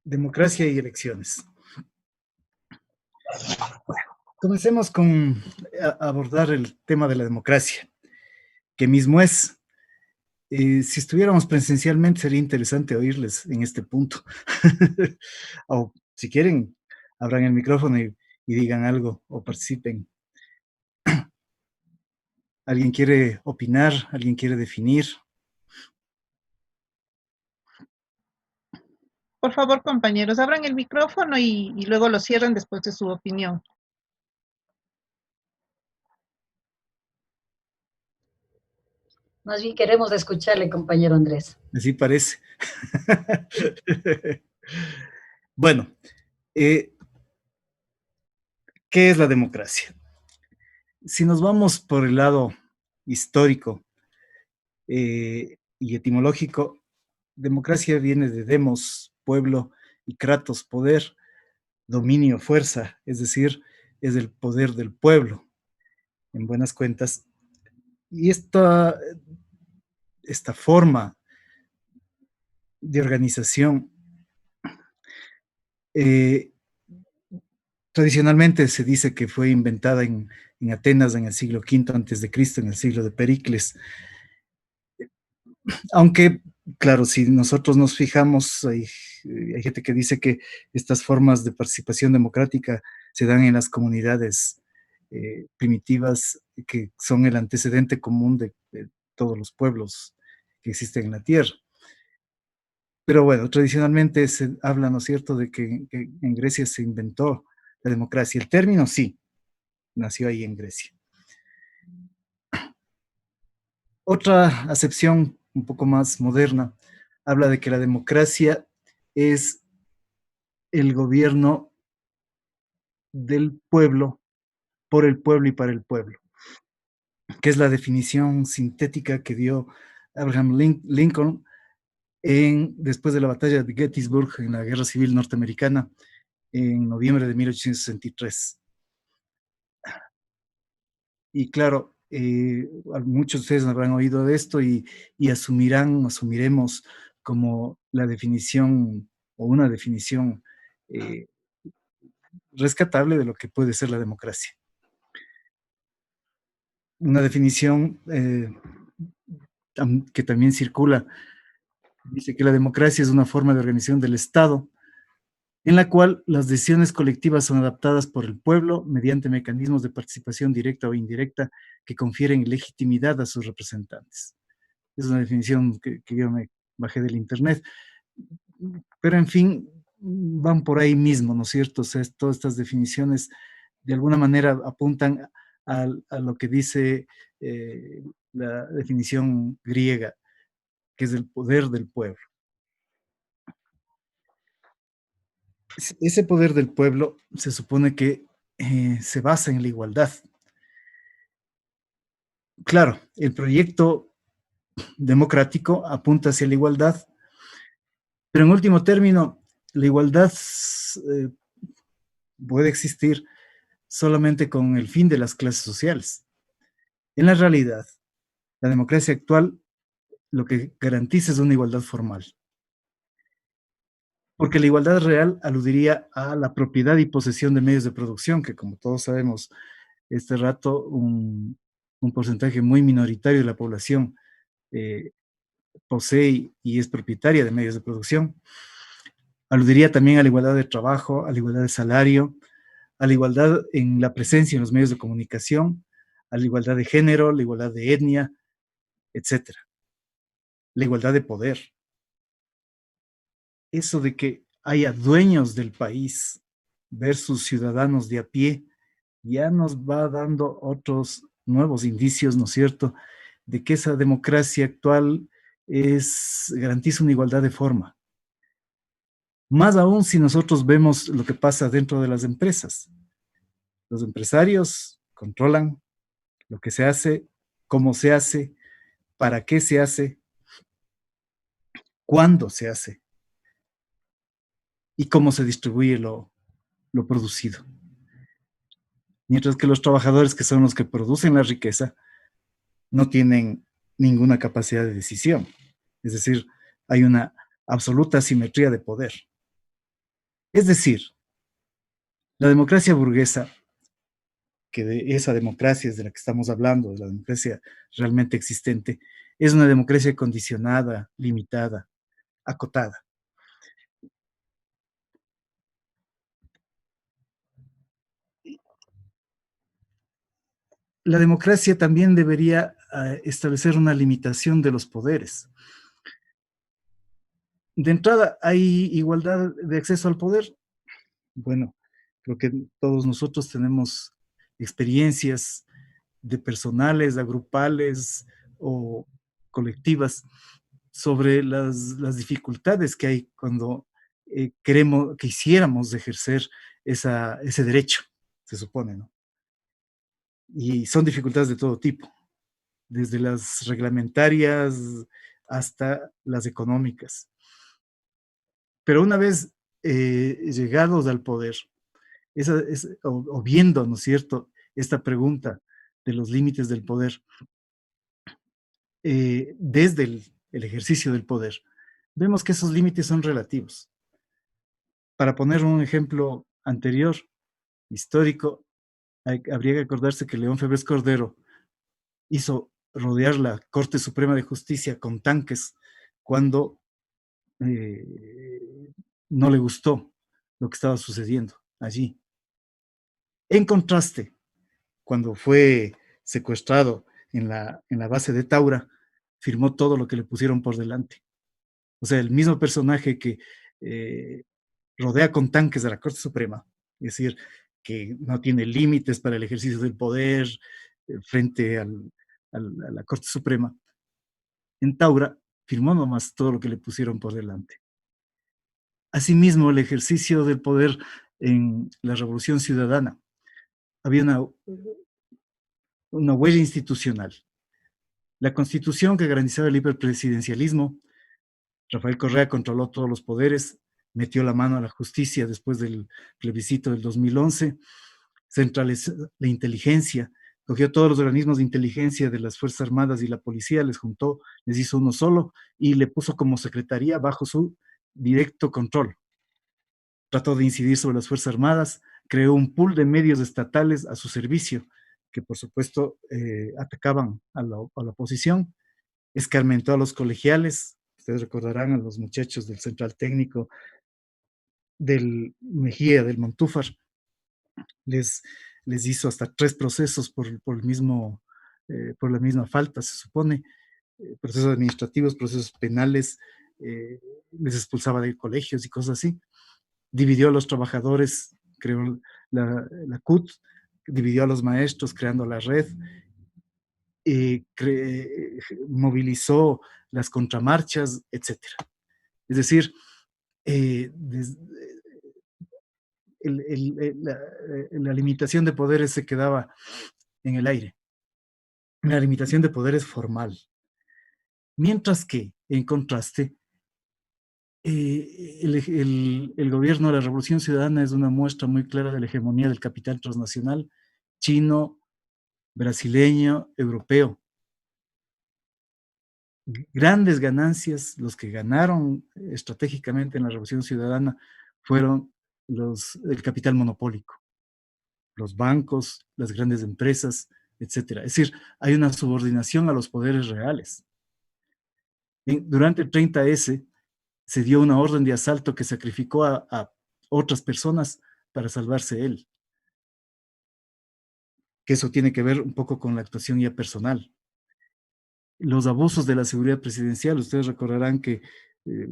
Democracia y elecciones. Bueno, comencemos con abordar el tema de la democracia, que mismo es. Si estuviéramos presencialmente sería interesante oírles en este punto. O si quieren, abran el micrófono y digan algo o participen. ¿Alguien quiere opinar? ¿Alguien quiere definir? Por favor, compañeros, abran el micrófono y luego lo cierren después de su opinión. Más bien queremos escucharle, compañero Andrés. Así parece. Bueno, ¿qué es la democracia? Si nos vamos por el lado histórico y etimológico, democracia viene de demos, pueblo, y kratos, poder, dominio, fuerza, es decir, es el poder del pueblo, en buenas cuentas. Y esta forma de organización eh, tradicionalmente se dice que fue inventada en Atenas en el siglo V antes de Cristo, en el siglo de Pericles. Aunque, claro, si nosotros nos fijamos, hay gente que dice que estas formas de participación democrática se dan en las comunidades primitivas, que son el antecedente común de todos los pueblos que existen en la Tierra. Pero bueno, tradicionalmente se habla, ¿no es cierto?, de que en Grecia se inventó la democracia. El término sí, nació ahí en Grecia. Otra acepción un poco más moderna habla de que la democracia es el gobierno del pueblo, por el pueblo y para el pueblo, que es la definición sintética que dio Abraham Lincoln después de la batalla de Gettysburg en la Guerra Civil Norteamericana en noviembre de 1863. Y claro, muchos de ustedes habrán oído de esto y asumiremos como la definición o una definición eh, rescatable de lo que puede ser la democracia. Una definición que también circula, dice que la democracia es una forma de organización del Estado en la cual las decisiones colectivas son adaptadas por el pueblo mediante mecanismos de participación directa o indirecta que confieren legitimidad a sus representantes. Es una definición que yo me bajé del internet, pero en fin, van por ahí mismo, ¿no es cierto? O sea, todas estas definiciones de alguna manera apuntan a lo que dice la definición griega, que es el poder del pueblo. Ese poder del pueblo se supone que se basa en la igualdad. Claro, el proyecto democrático apunta hacia la igualdad, pero en último término, la igualdad eh, puede existir solamente con el fin de las clases sociales. En la realidad, la democracia actual lo que garantiza es una igualdad formal, porque la igualdad real aludiría a la propiedad y posesión de medios de producción, que como todos sabemos, este rato un porcentaje muy minoritario de la población eh, posee y es propietaria de medios de producción. Aludiría también a la igualdad de trabajo, a la igualdad de salario, a la igualdad en la presencia en los medios de comunicación, a la igualdad de género, la igualdad de etnia, etcétera. La igualdad de poder. Eso de que haya dueños del país versus ciudadanos de a pie, ya nos va dando otros nuevos indicios, ¿no es cierto?, de que esa democracia actual garantiza una igualdad de forma. Más aún si nosotros vemos lo que pasa dentro de las empresas. Los empresarios controlan lo que se hace, cómo se hace, para qué se hace, cuándo se hace y cómo se distribuye lo producido. Mientras que los trabajadores, que son los que producen la riqueza, no tienen ninguna capacidad de decisión. Es decir, hay una absoluta asimetría de poder. Es decir, la democracia burguesa, que de esa democracia es de la que estamos hablando, de la democracia realmente existente, es una democracia condicionada, limitada, acotada. La democracia también debería establecer una limitación de los poderes. De entrada, ¿hay igualdad de acceso al poder? Bueno, creo que todos nosotros tenemos experiencias de personales, de grupales o colectivas sobre las dificultades que hay cuando queremos, quisiéramos ejercer ese derecho, se supone, ¿no? Y son dificultades de todo tipo, desde las reglamentarias hasta las económicas. Pero una vez llegados al poder, o viendo, ¿no es cierto?, esta pregunta de los límites del poder, desde el ejercicio del poder, vemos que esos límites son relativos. Para poner un ejemplo anterior, histórico, habría que acordarse que León Febres Cordero hizo rodear la Corte Suprema de Justicia con tanques cuando eh, no le gustó lo que estaba sucediendo allí. En contraste, cuando fue secuestrado en la base de Taura, firmó todo lo que le pusieron por delante. O sea, el mismo personaje que eh, rodea con tanques a la Corte Suprema, es decir, que no tiene límites para el ejercicio del poder frente a la Corte Suprema, en Taura firmó nomás todo lo que le pusieron por delante. Asimismo, el ejercicio del poder en la Revolución Ciudadana. Había una huella institucional. La Constitución que garantizaba el hiperpresidencialismo. Rafael Correa controló todos los poderes, metió la mano a la justicia después del plebiscito del 2011, centralizó la inteligencia, cogió todos los organismos de inteligencia de las Fuerzas Armadas y la policía, les juntó, les hizo uno solo y le puso como secretaría bajo su directo control. Trató de incidir sobre las Fuerzas Armadas, creó un pool de medios estatales a su servicio, que por supuesto atacaban a la oposición, escarmentó a los colegiales, ustedes recordarán a los muchachos del Central Técnico, del Mejía, del Montúfar, les, les hizo hasta 3 procesos por la misma falta, se supone, procesos administrativos, procesos penales, les expulsaba de colegios y cosas así. Dividió a los trabajadores, creó la CUT, dividió a los maestros creando la red, movilizó las contramarchas, etcétera. Es decir, la limitación de poderes se quedaba en el aire. La limitación de poderes formal. Mientras que, en contraste, el gobierno de la Revolución Ciudadana es una muestra muy clara de la hegemonía del capital transnacional chino, brasileño, europeo. Grandes ganancias, los que ganaron estratégicamente en la Revolución Ciudadana fueron el capital monopólico, los bancos, las grandes empresas, etcétera. Es decir, hay una subordinación a los poderes reales. Durante el 30S se dio una orden de asalto que sacrificó a otras personas para salvarse él. Que eso tiene que ver un poco con la actuación ya personal. Los abusos de la seguridad presidencial, ustedes recordarán que eh,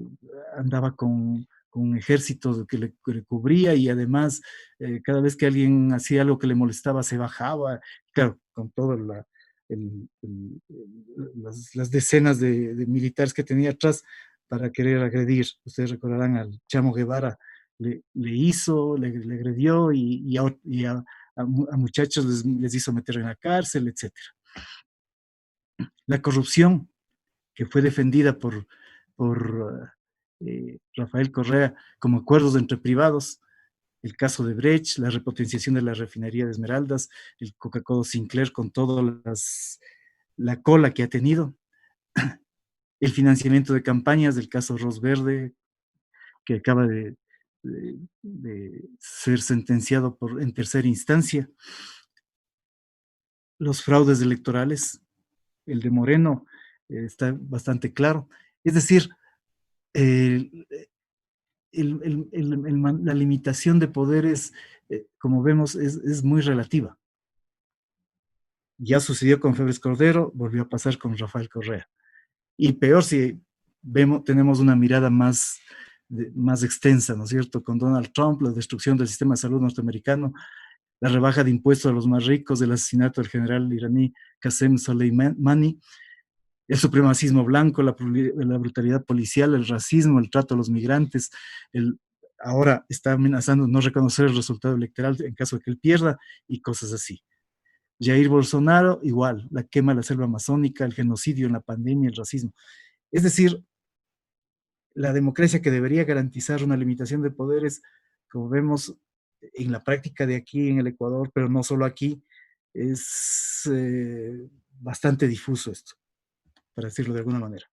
andaba con un ejército que le cubría y además cada vez que alguien hacía algo que le molestaba se bajaba, claro, con todas las decenas de militares que tenía atrás para querer agredir. Ustedes recordarán al Chamo Guevara, le agredió y a muchachos les hizo meter en la cárcel, etcétera. La corrupción que fue defendida por Rafael Correa como acuerdos entre privados, el caso de Brecht, la repotenciación de la refinería de Esmeraldas, el Coca-Cola Sinclair con toda la cola que ha tenido, el financiamiento de campañas del caso Ros Verde, que acaba de de ser sentenciado en tercera instancia. Los fraudes electorales, el de Moreno, está bastante claro. Es decir, el- la limitación de poderes, como vemos, es muy relativa. Ya sucedió con Febres Cordero, volvió a pasar con Rafael Correa. Y peor si tenemos una mirada más extensa, ¿no es cierto? Con Donald Trump, la destrucción del sistema de salud norteamericano, la rebaja de impuestos a los más ricos, el asesinato del general iraní Qasem Soleimani, el supremacismo blanco, la brutalidad policial, el racismo, el trato a los migrantes, ahora está amenazando no reconocer el resultado electoral en caso de que él pierda y cosas así. Jair Bolsonaro, igual, la quema de la selva amazónica, el genocidio en la pandemia, el racismo. Es decir, la democracia que debería garantizar una limitación de poderes, como vemos en la práctica de aquí en el Ecuador, pero no solo aquí, es bastante difuso esto, para decirlo de alguna manera.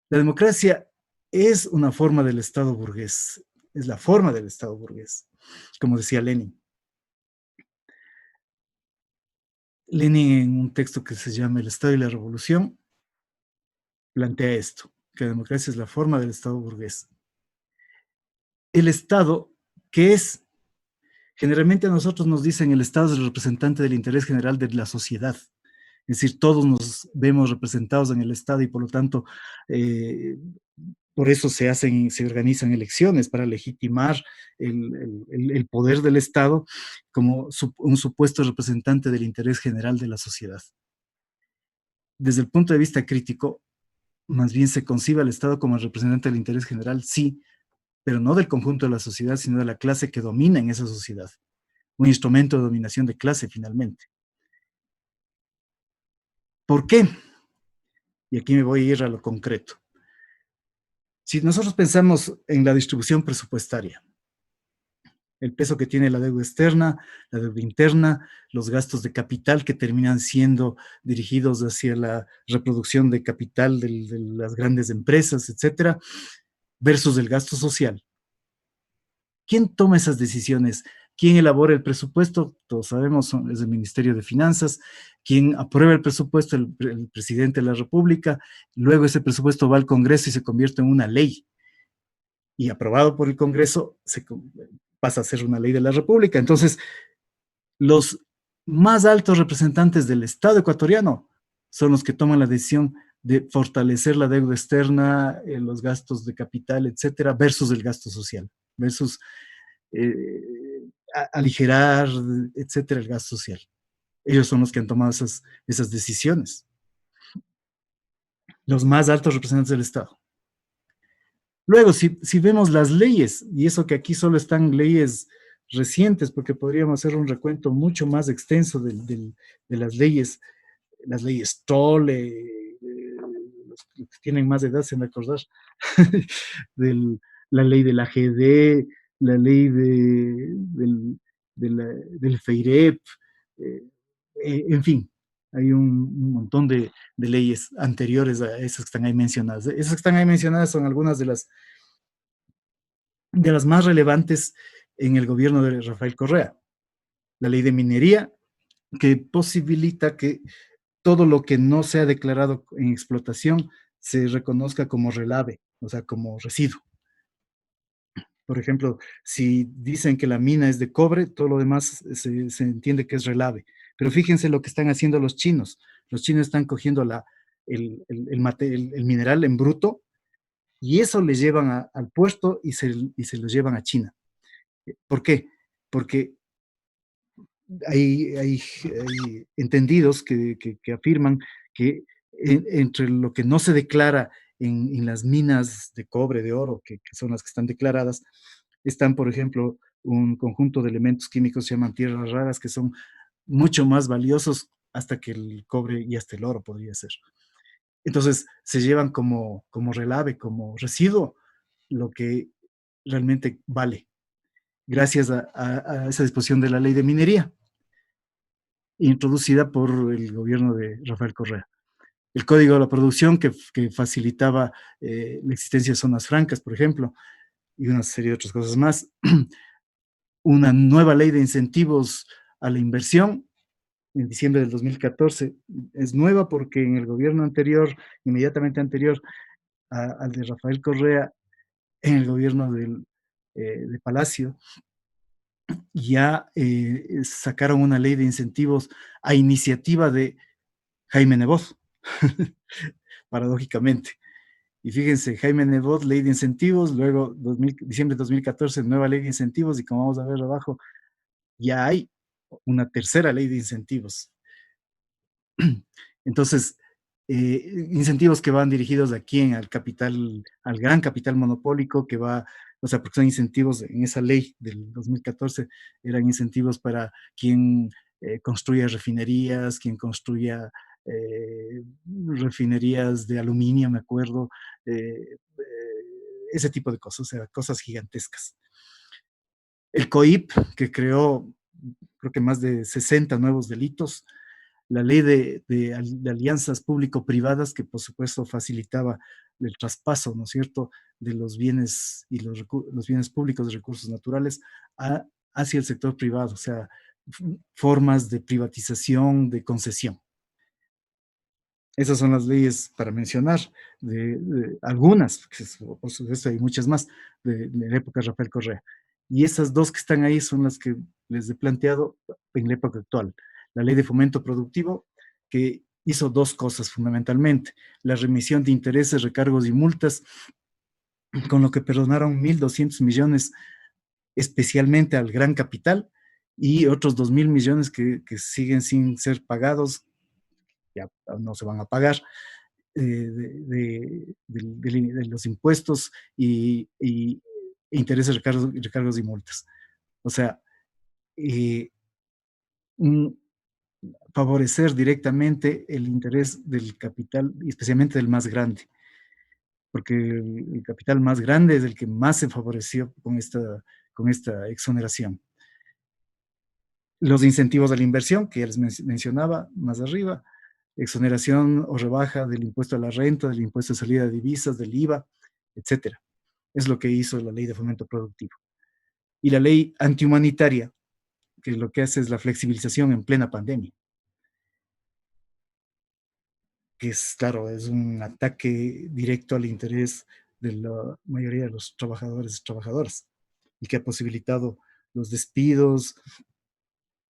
La democracia es una forma del Estado burgués, es la forma del Estado burgués, como decía Lenin. Lenin, en un texto que se llama El Estado y la Revolución, plantea esto, que la democracia es la forma del Estado burgués. El Estado, ¿qué es? Generalmente a nosotros nos dicen el Estado es el representante del interés general de la sociedad. Es decir, todos nos vemos representados en el Estado y por lo tanto, por eso se organizan elecciones para legitimar el poder del Estado como un supuesto representante del interés general de la sociedad. Desde el punto de vista crítico, más bien se concibe al Estado como el representante del interés general, sí, pero no del conjunto de la sociedad, sino de la clase que domina en esa sociedad. Un instrumento de dominación de clase, finalmente. ¿Por qué? Y aquí me voy a ir a lo concreto. Si nosotros pensamos en la distribución presupuestaria, el peso que tiene la deuda externa, la deuda interna, los gastos de capital que terminan siendo dirigidos hacia la reproducción de capital de las grandes empresas, etcétera, versus el gasto social. ¿Quién toma esas decisiones? ¿Quién elabora el presupuesto? Todos sabemos, es el Ministerio de Finanzas. ¿Quién aprueba el presupuesto? El presidente de la República. Luego ese presupuesto va al Congreso y se convierte en una ley. Y aprobado por el Congreso, pasa a ser una ley de la República. Entonces, los más altos representantes del Estado ecuatoriano son los que toman la decisión de fortalecer la deuda externa, los gastos de capital, etcétera, versus el gasto social, versus aligerar, etcétera, el gasto social. Ellos son los que han tomado esas decisiones. Los más altos representantes del Estado. Luego, si vemos las leyes, y eso que aquí solo están leyes recientes, porque podríamos hacer un recuento mucho más extenso de las leyes Troll, los que tienen más edad se me acordar, la ley de la AGD, la ley del FEIREP, en fin, hay un montón de leyes anteriores a esas que están ahí mencionadas. Esas que están ahí mencionadas son algunas de las más relevantes en el gobierno de Rafael Correa. La ley de minería, que posibilita que todo lo que no sea declarado en explotación se reconozca como relave, o sea, como residuo. Por ejemplo, si dicen que la mina es de cobre, todo lo demás se entiende que es relave. Pero fíjense lo que están haciendo los chinos. Los chinos están cogiendo el mineral en bruto y eso le llevan al puerto y se lo llevan a China. ¿Por qué? Porque hay entendidos que afirman que entre lo que no se declara en las minas de cobre, de oro, que son las que están declaradas, están, por ejemplo, un conjunto de elementos químicos que se llaman tierras raras, que son mucho más valiosos hasta que el cobre y hasta el oro podría ser. Entonces, se llevan como relave, como residuo, lo que realmente vale, gracias a esa disposición de la ley de minería introducida por el gobierno de Rafael Correa. El Código de la Producción que facilitaba la existencia de zonas francas, por ejemplo, y una serie de otras cosas más. Una nueva ley de incentivos a la inversión en diciembre del 2014. Es nueva porque en el gobierno anterior, inmediatamente anterior al de Rafael Correa, en el gobierno de Palacio, ya sacaron una ley de incentivos a iniciativa de Jaime Nebot, paradójicamente. Y fíjense, Jaime Nebot, ley de incentivos, luego diciembre de 2014, nueva ley de incentivos, y como vamos a ver abajo, ya hay una tercera ley de incentivos. Entonces, incentivos que van dirigidos a quién, al capital, al gran capital monopólico que va, o sea, porque son incentivos en esa ley del 2014, eran incentivos para quien construya refinerías, quien construya refinerías de aluminio, me acuerdo, ese tipo de cosas, o sea, cosas gigantescas. El COIP, que creó, creo que más de 60 nuevos delitos, la ley de alianzas público-privadas, que por supuesto facilitaba el traspaso, ¿no es cierto?, de los bienes y los bienes públicos de recursos naturales hacia el sector privado, o sea, formas de privatización, de concesión. Esas son las leyes para mencionar, de algunas, por supuesto hay muchas más, de la época de Rafael Correa. Y esas dos que están ahí son las que les he planteado en la época actual. La ley de fomento productivo, que hizo dos cosas fundamentalmente: la remisión de intereses, recargos y multas, con lo que perdonaron 1.200 millones especialmente al gran capital, y otros 2.000 millones que siguen sin ser pagados, ya no se van a pagar, de los impuestos y intereses, recargos y multas. O sea, eh, un, favorecer directamente el interés del capital, y especialmente del más grande, porque el capital más grande es el que más se favoreció con esta exoneración. Los incentivos a la inversión, que ya les mencionaba más arriba, exoneración o rebaja del impuesto a la renta, del impuesto de salida de divisas, del IVA, etcétera. Es lo que hizo la ley de fomento productivo. Y la ley antihumanitaria, que lo que hace es la flexibilización en plena pandemia, que es, claro, es un ataque directo al interés de la mayoría de los trabajadores y trabajadoras, y que ha posibilitado los despidos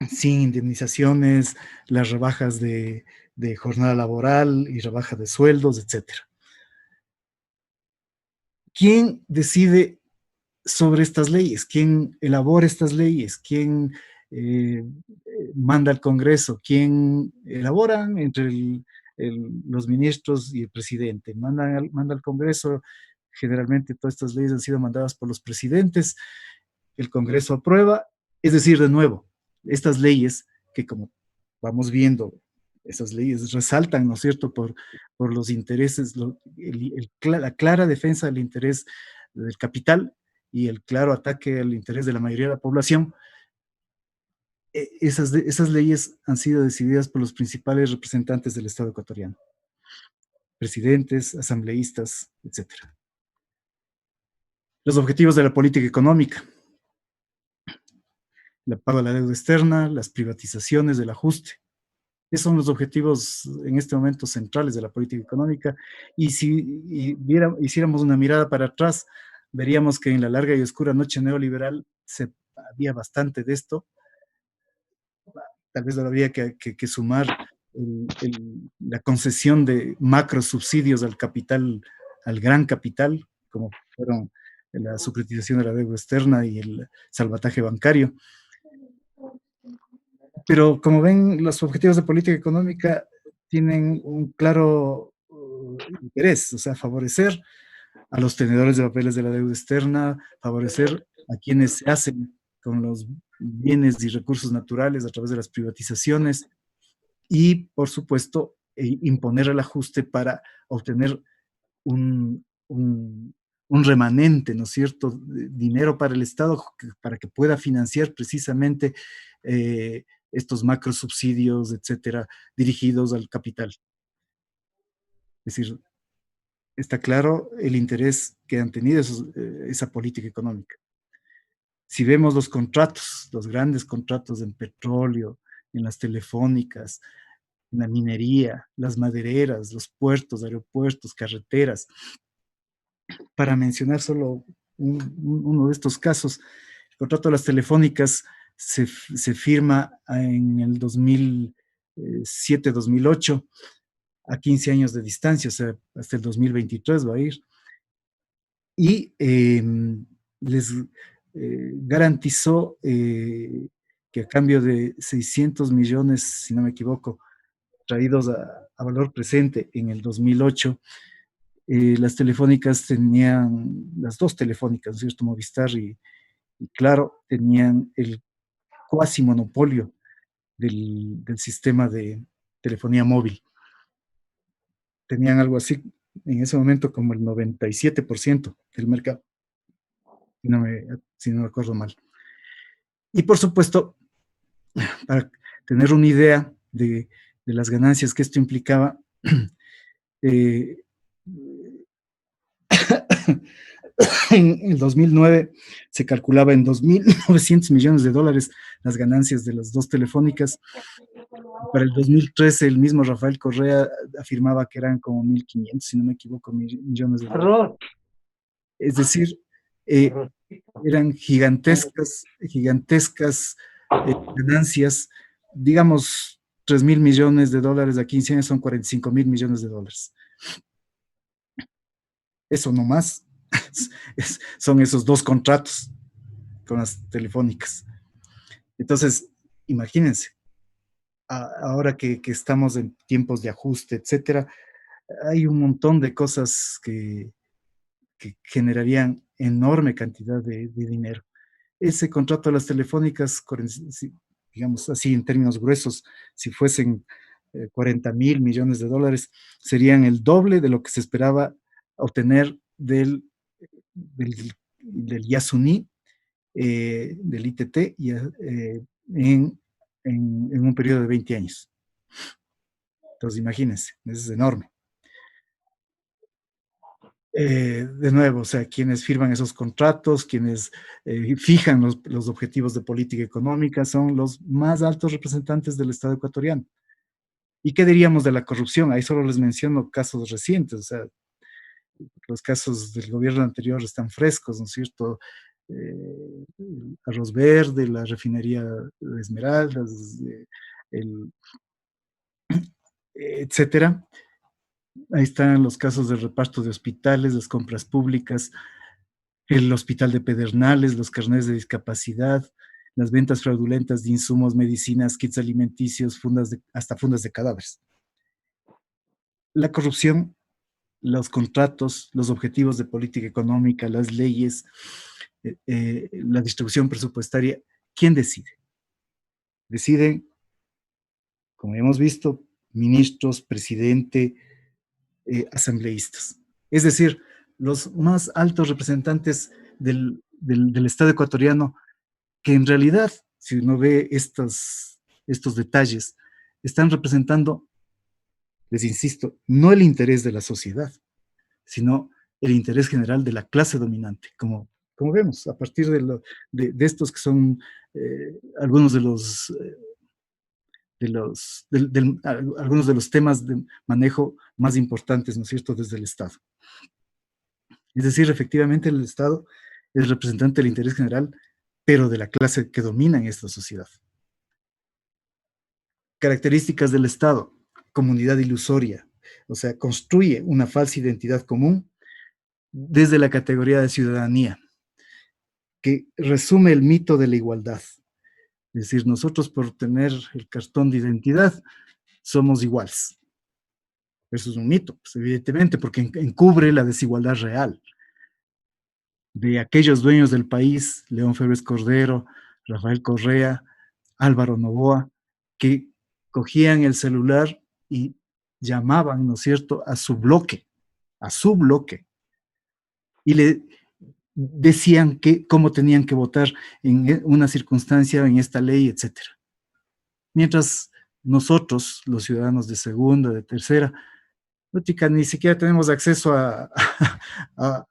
sin indemnizaciones, las rebajas de jornada laboral y rebaja de sueldos, etcétera. ¿Quién decide sobre estas leyes? ¿Quién elabora estas leyes? ¿Quién eh, manda al Congreso? ¿Quién elabora entre los ministros y el presidente? Manda al Congreso. Generalmente todas estas leyes han sido mandadas por los presidentes, el Congreso aprueba, es decir, de nuevo, estas leyes que, como vamos viendo, esas leyes resaltan, ¿no es cierto?, por los intereses, la clara defensa del interés del capital y el claro ataque al interés de la mayoría de la población. Esas leyes han sido decididas por los principales representantes del Estado ecuatoriano, presidentes, asambleístas, etcétera. Los objetivos de la política económica: el pago de la deuda externa, las privatizaciones, el ajuste. Esos son los objetivos en este momento centrales de la política económica. Y si hiciéramos una mirada para atrás, veríamos que en la larga y oscura noche neoliberal había bastante de esto. Tal vez habría que sumar la concesión de macro subsidios al capital, al gran capital, como fueron la securitización de la deuda externa y el salvataje bancario. Pero como ven, los objetivos de política económica tienen un claro interés, o sea, favorecer a los tenedores de papeles de la deuda externa, favorecer a quienes se hacen con los bienes y recursos naturales a través de las privatizaciones y, por supuesto, imponer el ajuste para obtener un remanente, ¿no es cierto?, dinero para el Estado, para que pueda financiar precisamente estos macro subsidios, etcétera, dirigidos al capital. Es decir, está claro el interés que han tenido esa política económica. Si vemos los contratos, los grandes contratos en petróleo, en las telefónicas, en la minería, las madereras, los puertos, aeropuertos, carreteras, para mencionar solo uno de estos casos, el contrato de las telefónicas se firma en el 2007-2008, a 15 años de distancia, o sea, hasta el 2023 va a ir, y les garantizó que a cambio de 600 millones, si no me equivoco, traídos a valor presente en el 2008, las telefónicas tenían, las dos telefónicas, ¿no es cierto? Movistar y Claro, tenían el cuasi monopolio del sistema de telefonía móvil. Tenían algo así en ese momento como el 97% del mercado, si no me acuerdo mal. Y por supuesto, para tener una idea de las ganancias que esto implicaba, eh, en el 2009 se calculaba en 2.900 millones de dólares las ganancias de las dos telefónicas. Para el 2013 el mismo Rafael Correa afirmaba que eran como 1.500, si no me equivoco, millones de dólares. Es decir, eran gigantescas ganancias, digamos 3.000 millones de dólares a 15 años son 45.000 millones de dólares. Eso nomás son esos dos contratos con las telefónicas. Entonces, imagínense, ahora que estamos en tiempos de ajuste, etcétera, hay un montón de cosas que generarían enorme cantidad de dinero. Ese contrato de las telefónicas, digamos así en términos gruesos, si fuesen 40.000 millones de dólares, serían el doble de lo que se esperaba obtener del Yasuní, del ITT, en un periodo de 20 años. Entonces, imagínense, eso es enorme. De nuevo, o sea, quienes firman esos contratos, quienes fijan los objetivos de política económica, son los más altos representantes del Estado ecuatoriano. ¿Y qué diríamos de la corrupción? Ahí solo les menciono casos recientes, o sea, los casos del gobierno anterior están frescos, ¿no es cierto? Arroz Verde, la refinería de Esmeraldas, etcétera. Ahí están los casos de reparto de hospitales, las compras públicas, el hospital de Pedernales, los carnets de discapacidad, las ventas fraudulentas de insumos, medicinas, kits alimenticios, hasta fundas de cadáveres. La corrupción, los contratos, los objetivos de política económica, las leyes, la distribución presupuestaria, ¿quién decide? Deciden, como hemos visto, ministros, presidente, asambleístas. Es decir, los más altos representantes del Estado ecuatoriano, que en realidad, si uno ve estos detalles, están representando, les insisto, no el interés de la sociedad, sino el interés general de la clase dominante, como vemos a partir de estos que son algunos algunos de los temas de manejo más importantes, ¿no es cierto?, desde el Estado. Es decir, efectivamente el Estado es representante del interés general, pero de la clase que domina en esta sociedad. Características del Estado: comunidad ilusoria, o sea, construye una falsa identidad común desde la categoría de ciudadanía, que resume el mito de la igualdad. Es decir, nosotros por tener el cartón de identidad somos iguales. Eso es un mito, pues, evidentemente, porque encubre la desigualdad real de aquellos dueños del país, León Febres Cordero, Rafael Correa, Álvaro Noboa, que cogían el celular y llamaban, ¿no es cierto?, a su bloque, y le decían cómo tenían que votar en una circunstancia, en esta ley, etcétera. Mientras nosotros, los ciudadanos de segunda, de tercera, no, chica, ni siquiera tenemos acceso a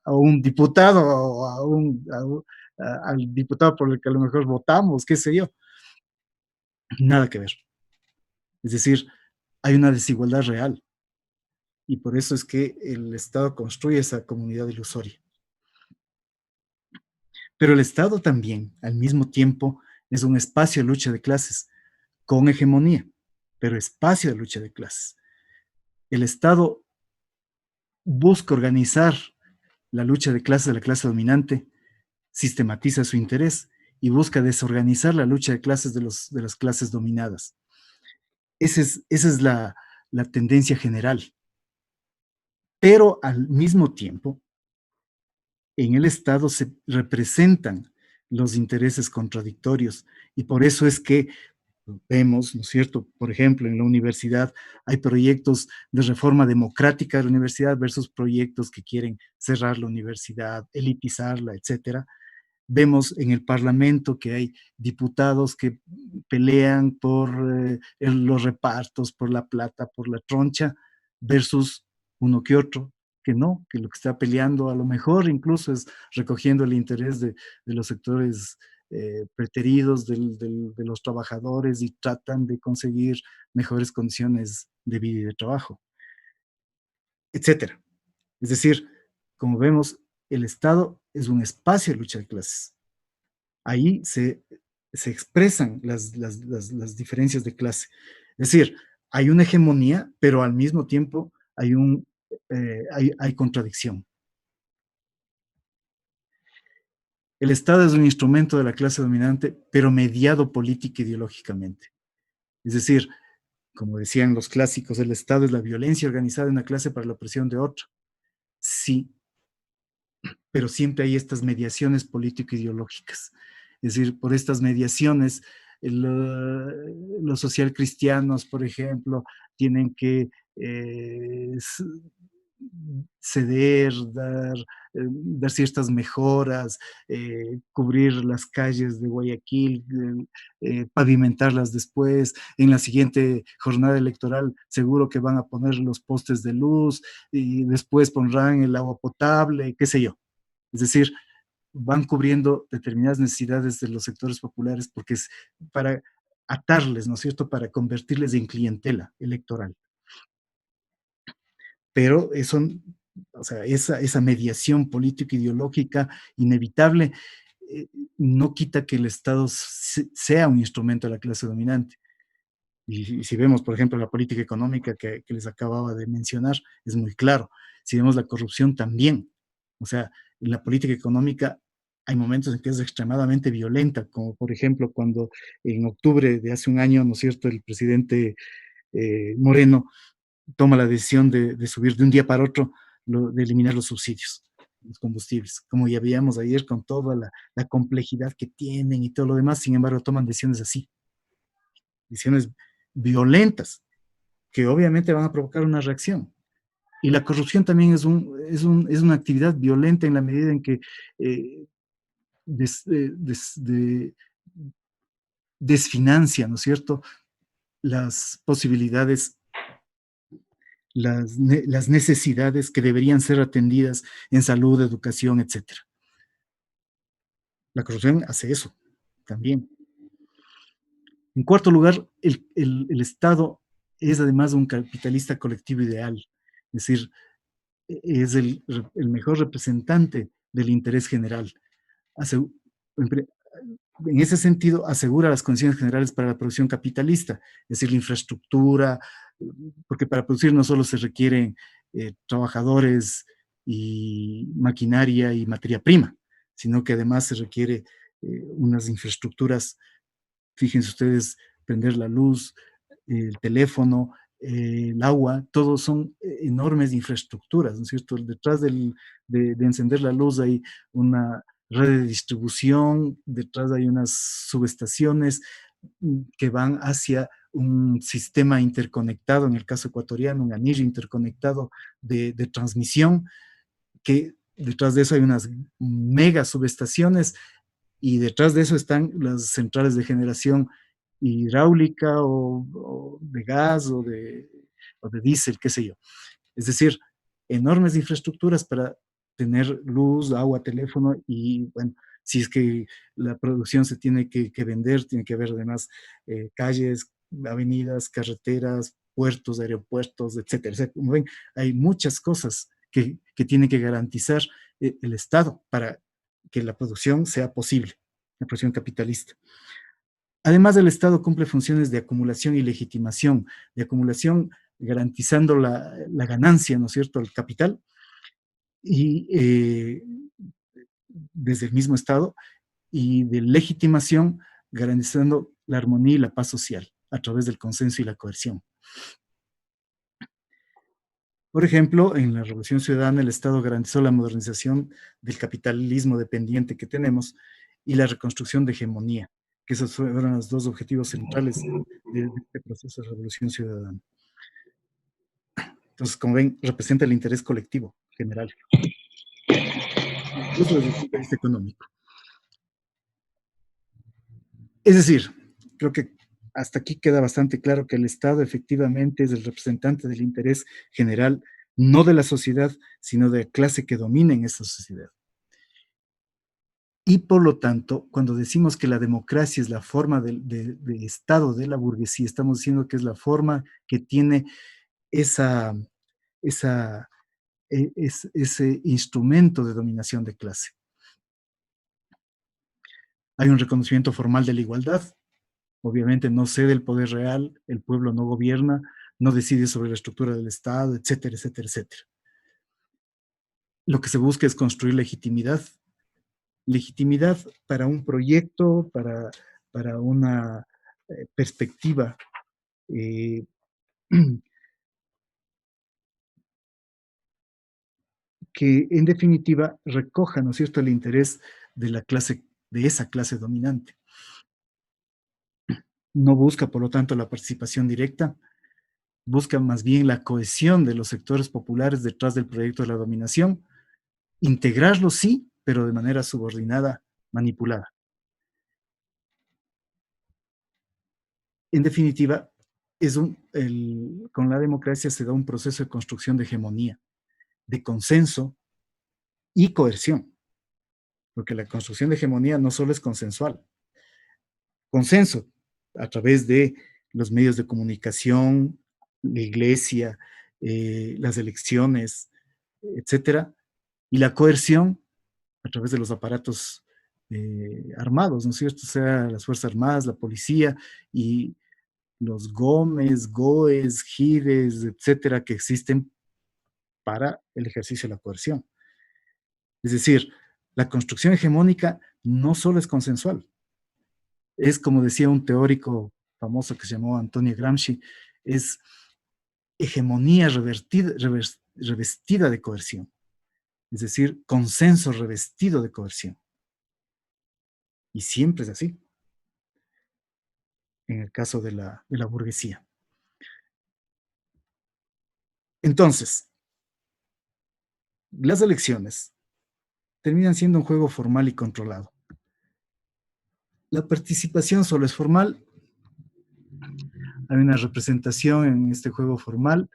un diputado o al diputado por el que a lo mejor votamos, qué sé yo. Nada que ver. Es decir, hay una desigualdad real y por eso es que el Estado construye esa comunidad ilusoria. Pero el Estado también, al mismo tiempo, es un espacio de lucha de clases, con hegemonía, pero espacio de lucha de clases. El Estado busca organizar la lucha de clases de la clase dominante, sistematiza su interés y busca desorganizar la lucha de clases de las clases dominadas. Esa es la tendencia general. Pero al mismo tiempo, en el Estado se representan los intereses contradictorios y por eso es que vemos, ¿no es cierto? Por ejemplo, en la universidad hay proyectos de reforma democrática de la universidad versus proyectos que quieren cerrar la universidad, elitizarla, etcétera. Vemos en el Parlamento que hay diputados que pelean por los repartos, por la plata, por la troncha, versus uno que otro que no, que lo que está peleando a lo mejor incluso es recogiendo el interés de los sectores preteridos de los trabajadores y tratan de conseguir mejores condiciones de vida y de trabajo, etcétera. Es decir, como vemos, el Estado es un espacio de lucha de clases. Ahí se expresan las diferencias de clase. Es decir, hay una hegemonía, pero al mismo tiempo hay contradicción. El Estado es un instrumento de la clase dominante, pero mediado política e ideológicamente. Es decir, como decían los clásicos, el Estado es la violencia organizada de una clase para la opresión de otra. Sí, pero siempre hay estas mediaciones político-ideológicas. Es decir, por estas mediaciones, los social cristianos, por ejemplo, tienen que ceder, dar ciertas mejoras, cubrir las calles de Guayaquil, pavimentarlas después. En la siguiente jornada electoral seguro que van a poner los postes de luz y después pondrán el agua potable, qué sé yo. Es decir, van cubriendo determinadas necesidades de los sectores populares porque es para atarles, ¿no es cierto?, para convertirles en clientela electoral. Pero eso, o sea, esa mediación político-ideológica inevitable no quita que el Estado sea un instrumento de la clase dominante. Y si vemos, por ejemplo, la política económica que les acababa de mencionar, es muy claro. Si vemos la corrupción también, o sea, en la política económica hay momentos en que es extremadamente violenta, como por ejemplo cuando en octubre de hace un año, ¿no es cierto?, el presidente Moreno toma la decisión de subir de un día para otro, de eliminar los subsidios, los combustibles, como ya veíamos ayer con toda la complejidad que tienen y todo lo demás, sin embargo toman decisiones así, decisiones violentas, que obviamente van a provocar una reacción. Y la corrupción también es una actividad violenta en la medida en que eh, des, des, de, desfinancia, ¿no es cierto?, las posibilidades, las necesidades que deberían ser atendidas en salud, educación, etcétera. La corrupción hace eso también. En cuarto lugar, el Estado es además un capitalista colectivo ideal, es decir, es el mejor representante del interés general. En ese sentido, asegura las condiciones generales para la producción capitalista, es decir, la infraestructura, porque para producir no solo se requieren trabajadores y maquinaria y materia prima, sino que además se requiere unas infraestructuras, fíjense ustedes, prender la luz, el teléfono, el agua, todos son enormes infraestructuras, ¿no es cierto? Detrás de encender la luz hay una red de distribución, detrás hay unas subestaciones que van hacia un sistema interconectado, en el caso ecuatoriano, un anillo interconectado de transmisión, que detrás de eso hay unas mega subestaciones y detrás de eso están las centrales de generación hidráulica o de gas o de diésel, qué sé yo. Es decir, enormes infraestructuras para tener luz, agua, teléfono y, bueno, si es que la producción se tiene que vender, tiene que haber además calles, avenidas, carreteras, puertos, aeropuertos, etcétera, etcétera. Como ven, hay muchas cosas que tiene que garantizar el Estado para que la producción sea posible, la producción capitalista. Además, el Estado cumple funciones de acumulación y legitimación, de acumulación garantizando la ganancia, ¿no es cierto?, el capital, y desde el mismo Estado, y de legitimación garantizando la armonía y la paz social a través del consenso y la coerción. Por ejemplo, en la Revolución Ciudadana, el Estado garantizó la modernización del capitalismo dependiente que tenemos y la reconstrucción de hegemonía, que esos fueron los dos objetivos centrales de este proceso de Revolución Ciudadana. Entonces, como ven, representa el interés colectivo general, incluso desde el punto de vista económico. Es decir, creo que hasta aquí queda bastante claro que el Estado efectivamente es el representante del interés general, no de la sociedad, sino de la clase que domina en esa sociedad. Y por lo tanto, cuando decimos que la democracia es la forma de Estado de la burguesía, estamos diciendo que es la forma que tiene esa, esa, ese instrumento de dominación de clase. Hay un reconocimiento formal de la igualdad. Obviamente no cede el poder real, el pueblo no gobierna, no decide sobre la estructura del Estado, etcétera, etcétera, etcétera. Lo que se busca es construir legitimidad. Legitimidad para un proyecto, para una perspectiva eh, que en definitiva recoja, ¿no es cierto?, el interés de la clase, de esa clase dominante. No busca, por lo tanto, la participación directa, busca más bien la cohesión de los sectores populares detrás del proyecto de la dominación, integrarlos sí, pero de manera subordinada, manipulada. En definitiva, con la democracia se da un proceso de construcción de hegemonía, de consenso y coerción, porque la construcción de hegemonía no solo es consensual, consenso a través de los medios de comunicación, la iglesia, las elecciones, etcétera, y la coerción a través de los aparatos armados, ¿no es cierto? O sea, las Fuerzas Armadas, la policía y los Gómez, GOES, GIDES, etcétera, que existen para el ejercicio de la coerción. Es decir, la construcción hegemónica no solo es consensual, es como decía un teórico famoso que se llamó Antonio Gramsci, es hegemonía revestida de coerción, es decir, consenso revestido de coerción. Y siempre es así, en el caso de la burguesía. Entonces, las elecciones terminan siendo un juego formal y controlado. La participación solo es formal, hay una representación en este juego formal,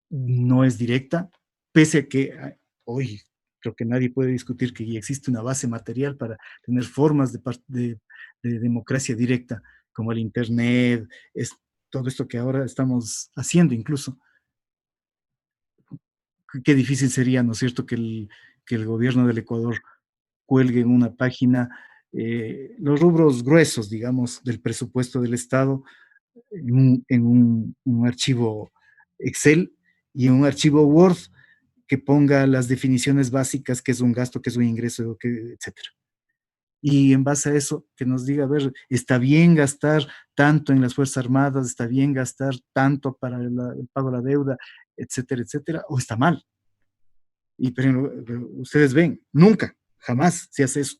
no es directa, pese a que hoy creo que nadie puede discutir que ya existe una base material para tener formas de democracia directa, como el Internet, es todo esto que ahora estamos haciendo incluso. Qué difícil sería, ¿no es cierto?, que el gobierno del Ecuador cuelgue en una página los rubros gruesos, digamos, del presupuesto del Estado en un archivo Excel y en un archivo Word que ponga las definiciones básicas, qué es un gasto, qué es un ingreso, etcétera. Y en base a eso, que nos diga, a ver, está bien gastar tanto en las Fuerzas Armadas, está bien gastar tanto para el pago de la deuda, etcétera, etcétera, o está mal. Pero ustedes ven, nunca, jamás se hace eso.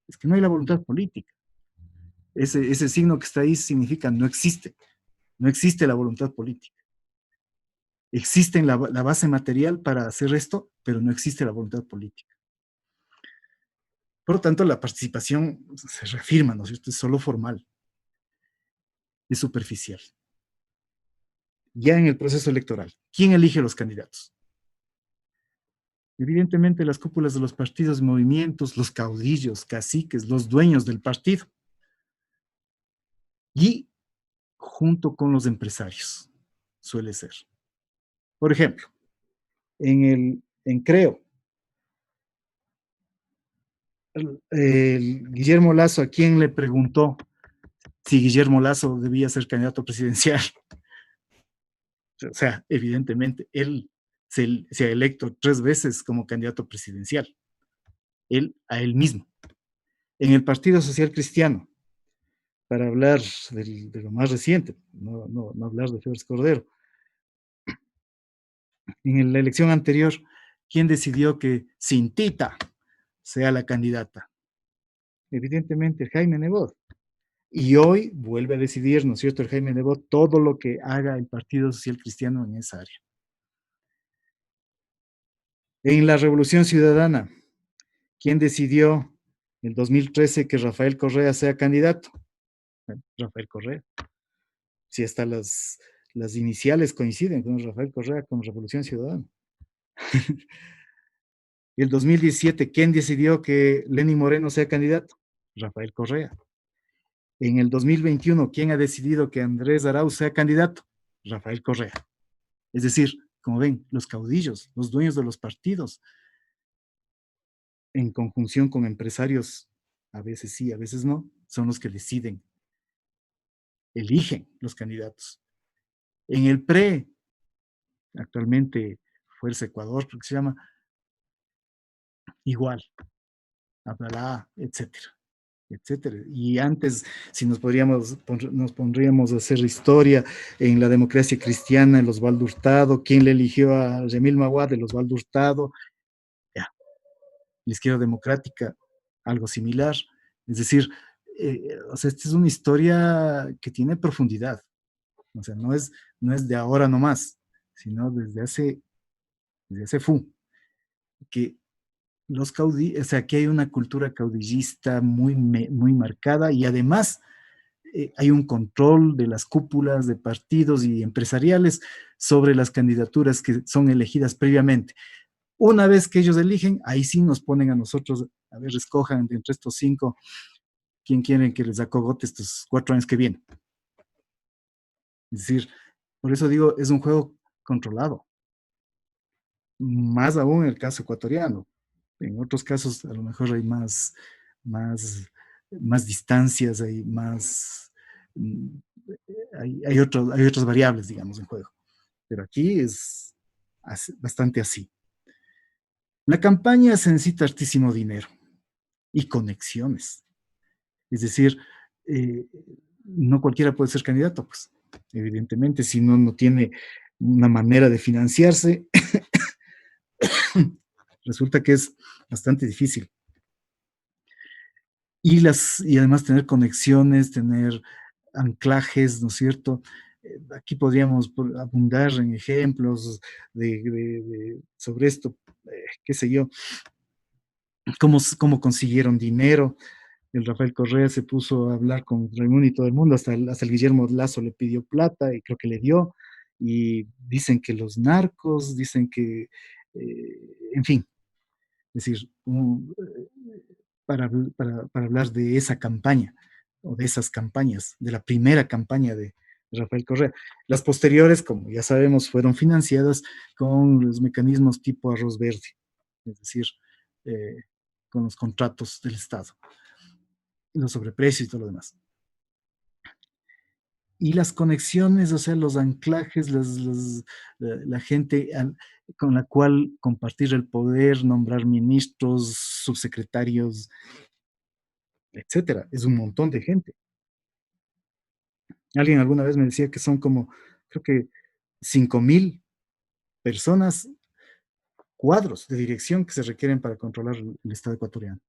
Es que no hay la voluntad política. Ese signo que está ahí significa no existe. No existe la voluntad política. Existe la base material para hacer esto, pero no existe la voluntad política. Por lo tanto, la participación se reafirma, ¿no es cierto? Es solo formal, es superficial. ya en el proceso electoral, ¿quién elige los candidatos? Evidentemente las cúpulas de los partidos y movimientos, los caudillos, caciques, los dueños del partido, y junto con los empresarios, suele ser. Por ejemplo, en Creo, Guillermo Lasso, ¿a quién le preguntó si Guillermo Lasso debía ser candidato presidencial? O sea, evidentemente, él se ha electo 3 veces como candidato presidencial, él a él mismo. En el Partido Social Cristiano, para hablar de lo más reciente, no hablar de Félix Cordero, en la elección anterior, ¿quién decidió que Cintita sea la candidata? Evidentemente, el Jaime Nebot. Y hoy vuelve a decidir, ¿no es cierto?, el Jaime Nebot, todo lo que haga el Partido Social Cristiano en esa área. En la Revolución Ciudadana, ¿quién decidió en 2013 que Rafael Correa sea candidato? Bueno, Rafael Correa. Si hasta las iniciales coinciden con Rafael Correa con Revolución Ciudadana. El 2017, ¿quién decidió que Lenín Moreno sea candidato? Rafael Correa. En el 2021, ¿quién ha decidido que Andrés Arauz sea candidato? Rafael Correa. Es decir, como ven, los caudillos, los dueños de los partidos, en conjunción con empresarios, a veces sí, a veces no, son los que deciden, eligen los candidatos. En el PRE, actualmente Fuerza Ecuador, creo que se llama, igual, Abdalá, etcétera, etcétera. Y antes, si nos pondríamos a hacer historia en la democracia cristiana, en Osvaldo Hurtado, ¿quién le eligió a Remil Mawad? El Osvaldo Hurtado, ya, la izquierda democrática, algo similar. Es decir, o sea, esta es una historia que tiene profundidad. O sea, no es de ahora nomás, sino desde hace que o sea, que hay una cultura caudillista muy marcada y además hay un control de las cúpulas de partidos y empresariales sobre las candidaturas que son elegidas previamente. Una vez que ellos eligen, ahí sí nos ponen a nosotros, a ver, escojan de entre estos 5 quién quieren que les acogote estos 4 años que vienen. Es decir, por eso digo, es un juego controlado, más aún en el caso ecuatoriano. En otros casos a lo mejor hay más, más distancias, hay más, mm, hay otras variables, digamos, en juego. Pero aquí es bastante así. La campaña se necesita hartísimo dinero y conexiones. Es decir, eh, no cualquiera puede ser candidato, pues, evidentemente, si no tiene una manera de financiarse, resulta que es bastante difícil. Y además tener conexiones, tener anclajes, ¿no es cierto? Aquí podríamos abundar en ejemplos sobre esto, qué sé yo, cómo consiguieron dinero. El Rafael Correa se puso a hablar con Raimundo y todo el mundo, hasta el Guillermo Lasso le pidió plata y creo que le dio. Y dicen que los narcos, dicen que, en fin, es decir, para hablar de esa campaña o de esas campañas, de la primera campaña de Rafael Correa. Las posteriores, como ya sabemos, fueron financiadas con los mecanismos tipo arroz verde, es decir, eh, con los contratos del Estado, los sobreprecios y todo lo demás. Y las conexiones, o sea, los anclajes, la gente con la cual compartir el poder, nombrar ministros, subsecretarios, etcétera. Es un montón de gente. Alguien alguna vez me decía que son como, creo que 5,000 personas, cuadros de dirección que se requieren para controlar el Estado ecuatoriano.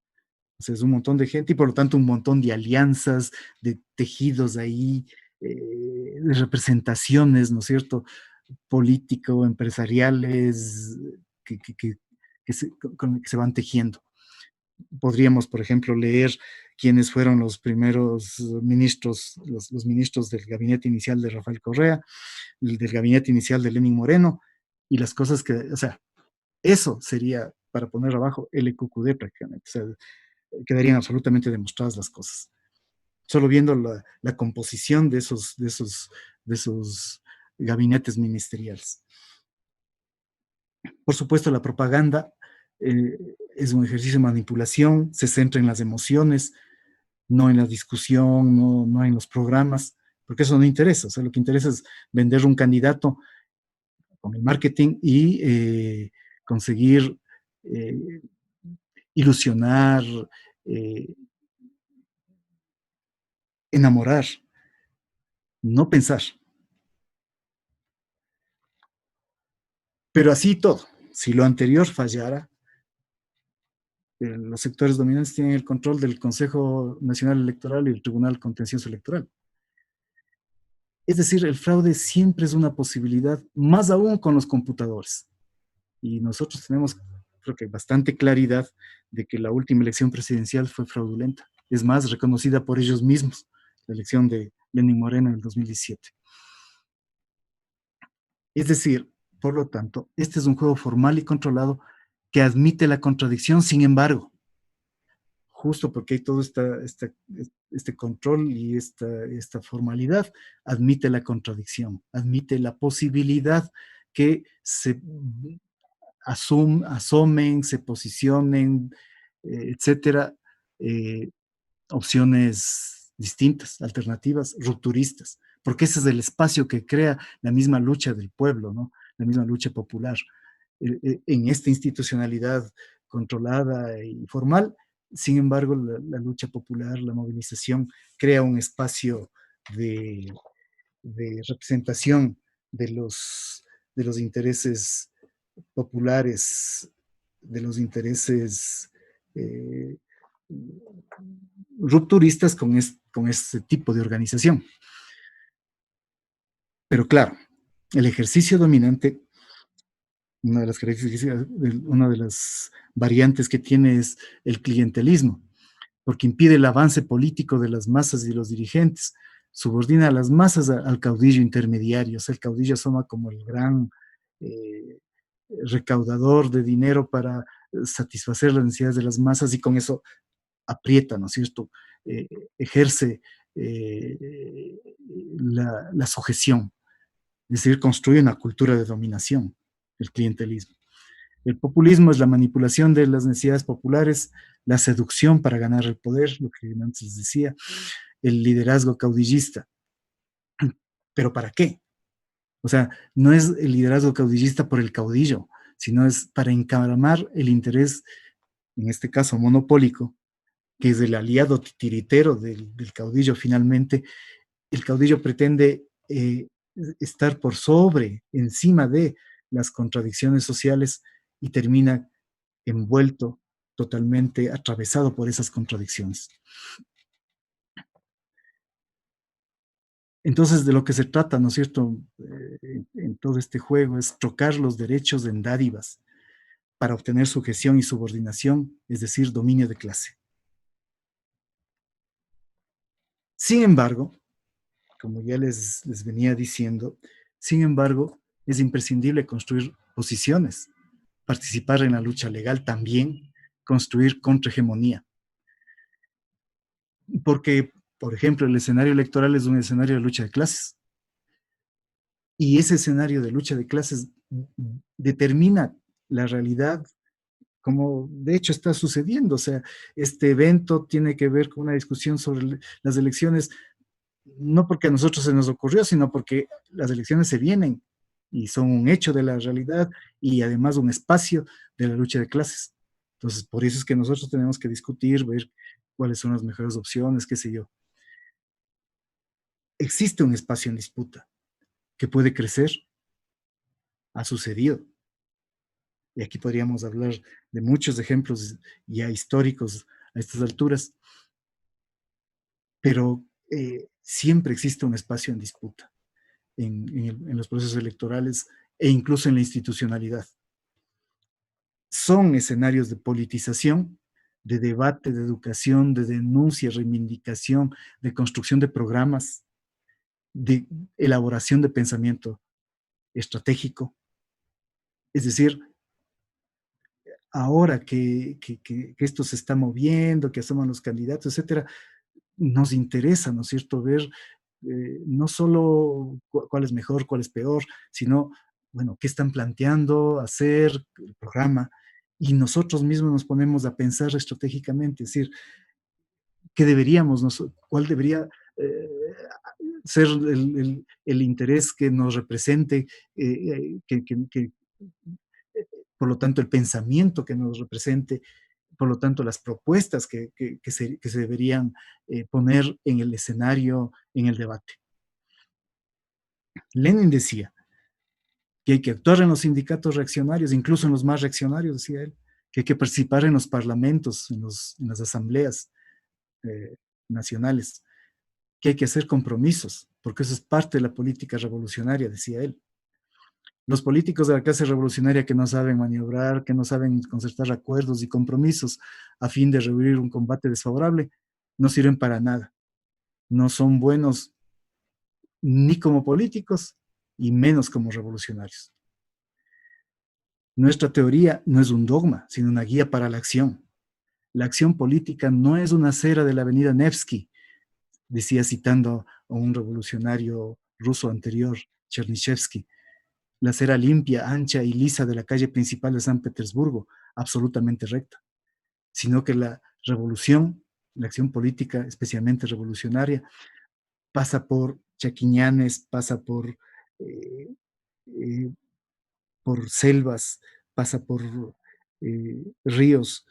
O sea, es un montón de gente y por lo tanto un montón de alianzas, de tejidos ahí, de representaciones, ¿no es cierto?, político, empresariales, que se van tejiendo. Podríamos, por ejemplo, leer quienes fueron los primeros ministros, los ministros del gabinete inicial de Rafael Correa, del gabinete inicial de Lenín Moreno, y las cosas que, o sea, eso sería, para poner abajo, el EQQD prácticamente, o sea, quedarían absolutamente demostradas las cosas. Solo viendo la composición de esos gabinetes ministeriales. Por supuesto, la propaganda es un ejercicio de manipulación, se centra en las emociones, no en la discusión, no en los programas, porque eso no interesa. O sea, lo que interesa es vender un candidato con el marketing y conseguir eh, ilusionar, eh, enamorar, no pensar. Pero así todo, si lo anterior fallara, los sectores dominantes tienen el control del Consejo Nacional Electoral y el Tribunal Contencioso Electoral. Es decir, el fraude siempre es una posibilidad, más aún con los computadores. Y nosotros tenemos, creo que bastante claridad de que la última elección presidencial fue fraudulenta. Es más, reconocida por ellos mismos, la elección de Lenín Moreno en el 2017. Es decir, por lo tanto, este es un juego formal y controlado que admite la contradicción, sin embargo, justo porque hay todo este control y esta formalidad, admite la contradicción, admite la posibilidad que se asomen, se posicionen, etcétera, eh, opciones distintas, alternativas, rupturistas, porque ese es el espacio que crea la misma lucha del pueblo, ¿no? La misma lucha popular. En esta institucionalidad controlada y formal, sin embargo, la lucha popular, la movilización, crea un espacio de, de representación de los intereses populares, de los intereses eh, rupturistas con este tipo de organización. Pero claro, el ejercicio dominante, una de las características, una de las variantes que tiene es el clientelismo, porque impide el avance político de las masas y los dirigentes, subordina a las masas al caudillo intermediario, o sea, el caudillo asoma como el gran eh, recaudador de dinero para satisfacer las necesidades de las masas y con eso aprieta, ¿no es cierto? Eh, ejerce la sujeción, es decir, construye una cultura de dominación, el clientelismo. El populismo es la manipulación de las necesidades populares, la seducción para ganar el poder, lo que antes les decía, el liderazgo caudillista. ¿Pero para qué? O sea, no es el liderazgo caudillista por el caudillo, sino es para encaramar el interés, en este caso monopólico, que es el aliado titiritero del caudillo finalmente. El caudillo pretende estar por sobre, encima de las contradicciones sociales y termina envuelto, totalmente atravesado por esas contradicciones. Entonces, de lo que se trata, ¿no es cierto?, en todo este juego es trocar los derechos en dádivas para obtener sujeción y subordinación, es decir, dominio de clase. Sin embargo, como ya les venía diciendo, sin embargo, es imprescindible construir posiciones, participar en la lucha legal también, construir contrahegemonía. Porque, por ejemplo, el escenario electoral es un escenario de lucha de clases. Y ese escenario de lucha de clases determina la realidad como de hecho está sucediendo. O sea, este evento tiene que ver con una discusión sobre las elecciones, no porque a nosotros se nos ocurrió, sino porque las elecciones se vienen y son un hecho de la realidad y además un espacio de la lucha de clases. Entonces, por eso es que nosotros tenemos que discutir, ver cuáles son las mejores opciones, qué sé yo. Existe un espacio en disputa que puede crecer, ha sucedido. Y aquí podríamos hablar de muchos ejemplos ya históricos a estas alturas, pero siempre existe un espacio en disputa en los procesos electorales e incluso en la institucionalidad. Son escenarios de politización de debate, de educación, de denuncia, reivindicación, de construcción de programas, de elaboración de pensamiento estratégico. Es decir, ahora que esto se está moviendo, que asoman los candidatos, etcétera, nos interesa, ¿no es cierto?, ver no solo cuál es mejor, cuál es peor, sino, bueno, qué están planteando hacer, el programa, y nosotros mismos nos ponemos a pensar estratégicamente, es decir, qué deberíamos, cuál debería ser el interés que nos represente, por lo tanto, el pensamiento que nos represente, por lo tanto, las propuestas que se deberían poner en el escenario, en el debate. Lenin decía que hay que actuar en los sindicatos reaccionarios, incluso en los más reaccionarios, decía él, que hay que participar en los parlamentos, en las asambleas eh, nacionales, que hay que hacer compromisos, porque eso es parte de la política revolucionaria, decía él. Los políticos de la clase revolucionaria que no saben maniobrar, que no saben concertar acuerdos y compromisos a fin de rehuir un combate desfavorable, no sirven para nada. No son buenos ni como políticos y menos como revolucionarios. Nuestra teoría no es un dogma, sino una guía para la acción. La acción política no es una acera de la avenida Nevsky, decía citando a un revolucionario ruso anterior, Chernyshevsky. La acera limpia, ancha y lisa de la calle principal de San Petersburgo, absolutamente recta, sino que la revolución, la acción política, especialmente revolucionaria, pasa por chaquiñanes, pasa eh, eh, por selvas, pasa por ríos.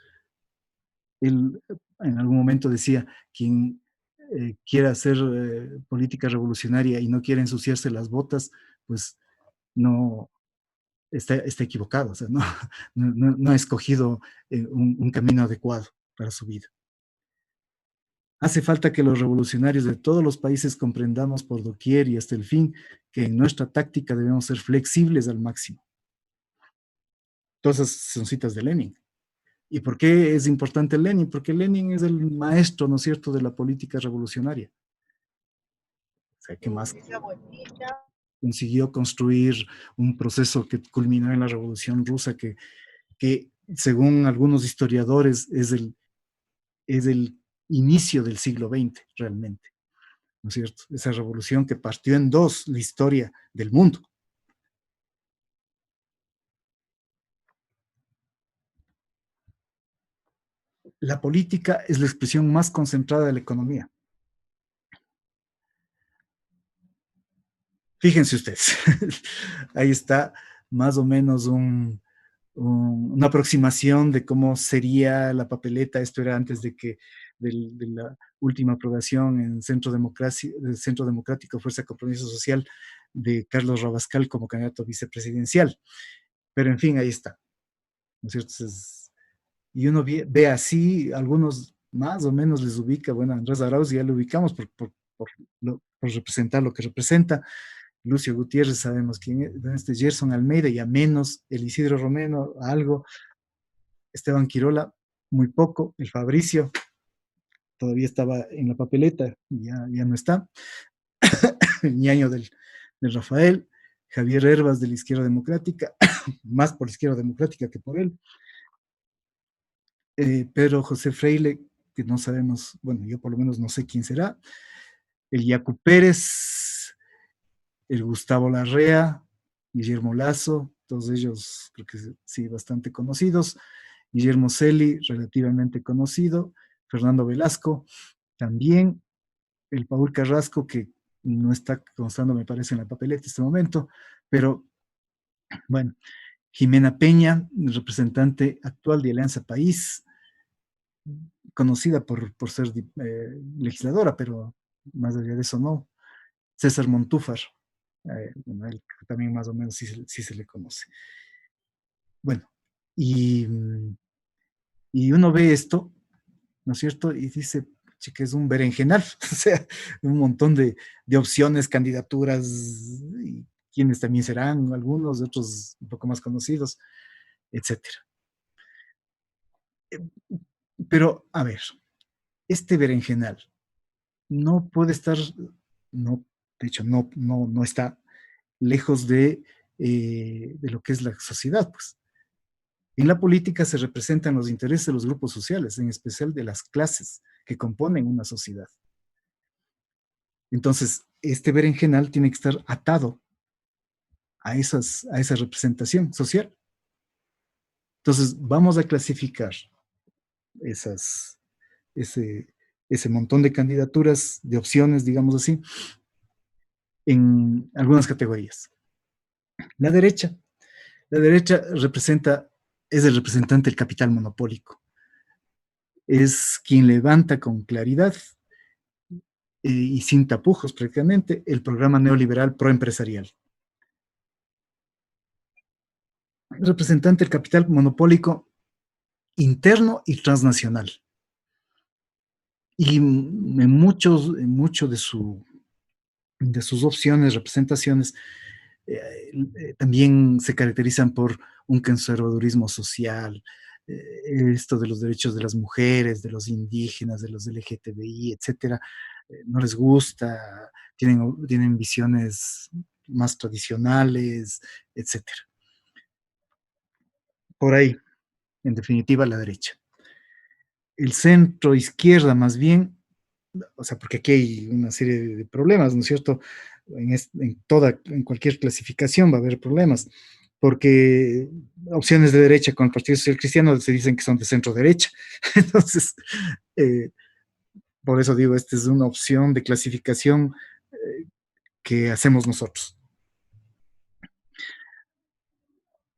Él en algún momento decía, quien quiera hacer política revolucionaria y no quiere ensuciarse las botas, pues no, está equivocado, o sea, no ha escogido un camino adecuado para su vida. Hace falta que los revolucionarios de todos los países comprendamos por doquier y hasta el fin que en nuestra táctica debemos ser flexibles al máximo. Todas esas son citas de Lenin. ¿Y por qué es importante Lenin? Porque Lenin es el maestro, ¿no es cierto?, de la política revolucionaria. O sea, ¿qué más? Consiguió construir un proceso que culminó en la Revolución Rusa, que según algunos historiadores es el inicio del siglo XX, realmente, ¿no es cierto? Esa revolución que partió en dos la historia del mundo. La política es la expresión más concentrada de la economía. Fíjense ustedes, ahí está más o menos una aproximación de cómo sería la papeleta. Esto era antes de la última aprobación en del Centro Democrático Fuerza Compromiso Social de Carlos Rabascal como candidato vicepresidencial. Pero en fin, ahí está, ¿no es cierto? Y uno ve así, algunos más o menos les ubica, bueno, Andrés Arauz ya lo ubicamos por representar lo que representa. Lucio Gutiérrez sabemos quién es, Gerson Almeida ya menos, el Isidro Romero algo, Esteban Quirola muy poco, el Fabricio todavía estaba en la papeleta, ya no está, Ñaño del Rafael, Javier Herbas de la Izquierda Democrática, más por la Izquierda Democrática que por él, Pedro José Freile, que no sabemos, bueno, yo por lo menos no sé quién será, el Yacu Pérez, el Gustavo Larrea, Guillermo Lazo, todos ellos creo que sí, bastante conocidos, Guillermo Celi, relativamente conocido, Fernando Velasco, también el Paul Carrasco, que no está constando, me parece, en la papeleta en este momento, pero bueno, Jimena Peña, representante actual de Alianza País, conocida por ser legisladora, pero más allá de eso no. César Montúfar, bueno, él también más o menos sí se le conoce. Bueno, y uno ve esto, ¿no es cierto? Y dice, que es un berenjenal, o sea, un montón de opciones, candidaturas, y quienes también serán, algunos, otros un poco más conocidos, etcétera. Pero, a ver, este berenjenal no puede estar, no, de hecho, no está lejos de lo que es la sociedad, pues. En la política se representan los intereses de los grupos sociales, en especial de las clases que componen una sociedad. Entonces, este berenjenal tiene que estar atado a esa representación social. Entonces, vamos a clasificar esas, ese, ese montón de candidaturas, de opciones, digamos así, en algunas categorías. La derecha. La derecha es el representante del capital monopólico. Es quien levanta con claridad y sin tapujos prácticamente el programa neoliberal proempresarial. Representante del capital monopólico interno y transnacional. Y mucho de sus opciones, representaciones, también se caracterizan por un conservadurismo social, esto de los derechos de las mujeres, de los indígenas, de los LGTBI, etcétera, no les gusta, tienen visiones más tradicionales, etcétera. Por ahí, en definitiva, la derecha. El centro izquierda, más bien, o sea, porque aquí hay una serie de problemas, ¿no es cierto? En cualquier clasificación va a haber problemas, porque opciones de derecha con el Partido Social Cristiano se dicen que son de centro derecha. Entonces, eh, por eso digo, esta es una opción de clasificación que hacemos nosotros.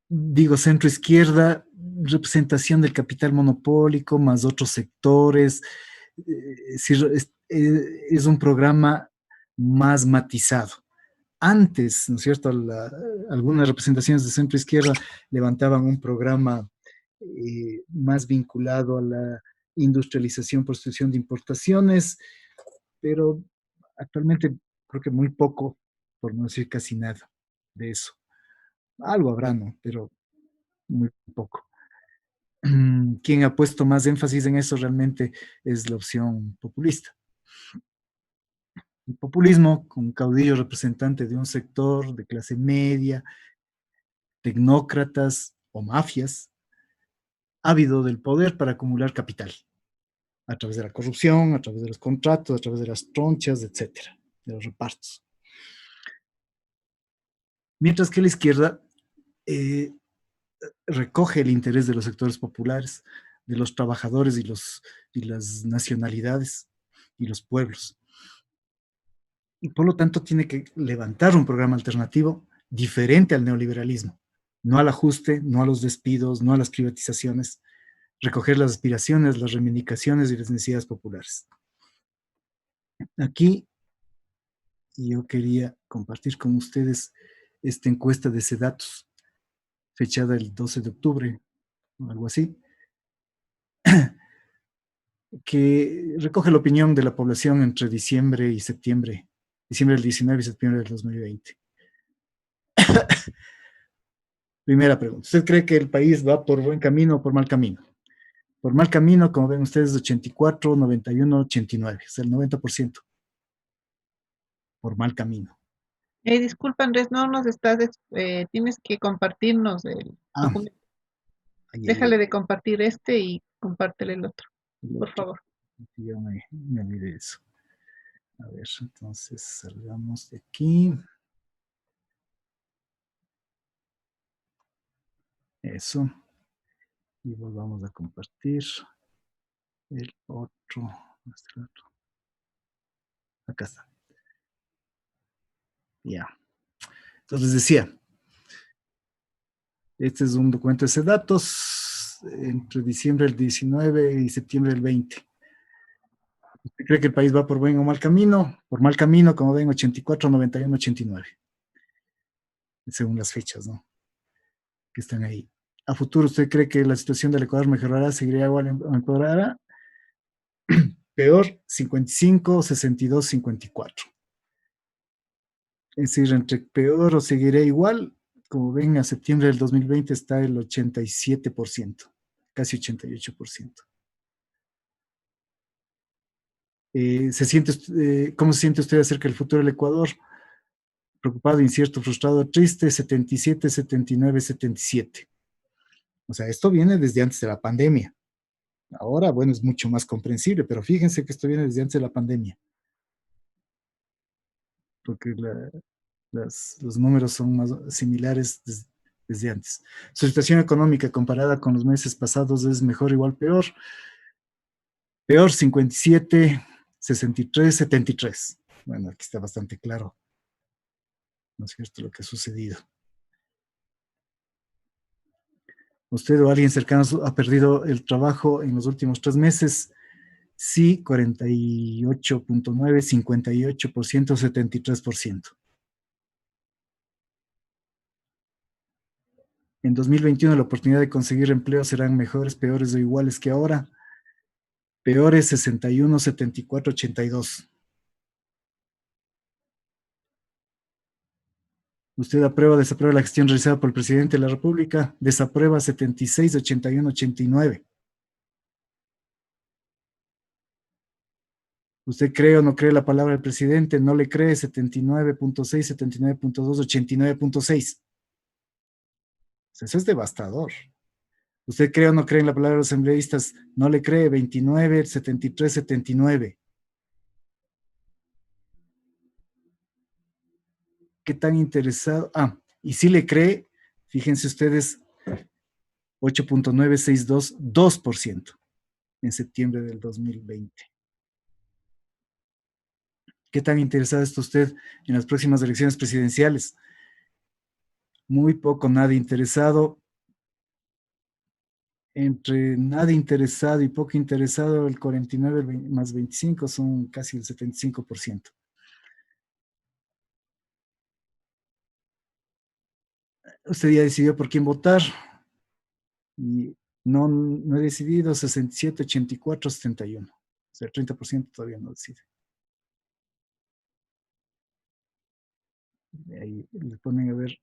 Digo, centro izquierda, representación del capital monopólico, más otros sectores. Es un programa más matizado. Antes, ¿no es cierto? Algunas representaciones de centro izquierda levantaban un programa más vinculado a la industrialización, prostitución de importaciones, pero actualmente creo que muy poco, por no decir casi nada de eso. Algo habrá, ¿no? Pero muy poco. Quien ha puesto más énfasis en eso realmente es la opción populista. El populismo, con caudillo representante de un sector de clase media, tecnócratas o mafias, ávido del poder para acumular capital, a través de la corrupción, a través de los contratos, a través de las tronchas, etcétera, de los repartos. Mientras que la izquierda eh, recoge el interés de los sectores populares, de los trabajadores y las nacionalidades y los pueblos. Y por lo tanto tiene que levantar un programa alternativo diferente al neoliberalismo, no al ajuste, no a los despidos, no a las privatizaciones, recoger las aspiraciones, las reivindicaciones y las necesidades populares. Aquí yo quería compartir con ustedes esta encuesta de Sedatus, fechada el 12 de octubre, o algo así, que recoge la opinión de la población entre diciembre y septiembre, diciembre del 19 y septiembre del 2020. Primera pregunta, ¿usted cree que el país va por buen camino o por mal camino? Por mal camino, como ven ustedes, 84, 91, 89, es el 90%. Por mal camino. Disculpa, Andrés, no nos estás, tienes que compartirnos el Ah, documento. ahí, Déjale de compartir este y compártele el otro, el por otro. favor. Ya me olvidé de eso. A ver, entonces salgamos de aquí. Eso. Y volvamos a compartir el otro. ¿Dónde está el otro? Acá está. Ya. Entonces decía, este es un documento de Sedatos entre diciembre del 19 y septiembre del 20. ¿Usted cree que el país va por buen o mal camino? Por mal camino, como ven, 84, 91, 89. Según las fechas, ¿no? Que están ahí. ¿A futuro usted cree que la situación del Ecuador mejorará, seguirá igual o empeorará? Peor, 55, 62, 54. Es decir, entre peor o seguirá igual, como ven, a septiembre del 2020 está el 87%, casi 88%. ¿Cómo se siente usted acerca del futuro del Ecuador? Preocupado, incierto, frustrado, triste, 77, 79, 77. O sea, esto viene desde antes de la pandemia. Ahora, bueno, es mucho más comprensible, pero fíjense que esto viene desde antes de la pandemia, porque los números son más similares desde antes. Su situación económica comparada con los meses pasados es mejor, igual, peor. Peor, 57, 63, 73. Bueno, aquí está bastante claro, ¿no es cierto?, lo que ha sucedido. ¿Usted o alguien cercano ha perdido el trabajo en los últimos 3 meses? Sí, 48.9, 58%, 73%. En 2021 la oportunidad de conseguir empleo serán mejores, peores o iguales que ahora. Peores, 61, 74, 82. ¿Usted aprueba o desaprueba la gestión realizada por el presidente de la República? Desaprueba, 76, 81, 89. ¿Usted cree o no cree la palabra del presidente? No le cree, 79.6, 79.2, 89.6. Eso es devastador. ¿Usted cree o no cree en la palabra de los asambleístas? No le cree, 29, 73, 79. ¿Qué tan interesado? Y si le cree, fíjense ustedes, 8.962, 2% en septiembre del 2020. ¿Qué tan interesado está usted en las próximas elecciones presidenciales? Muy poco, nada interesado. Entre nada interesado y poco interesado, el 49 más 25 son casi el 75%. Usted ya decidió por quién votar y no he decidido, 67, 84, 71. O sea, el 30% todavía no decide. Ahí le ponen a ver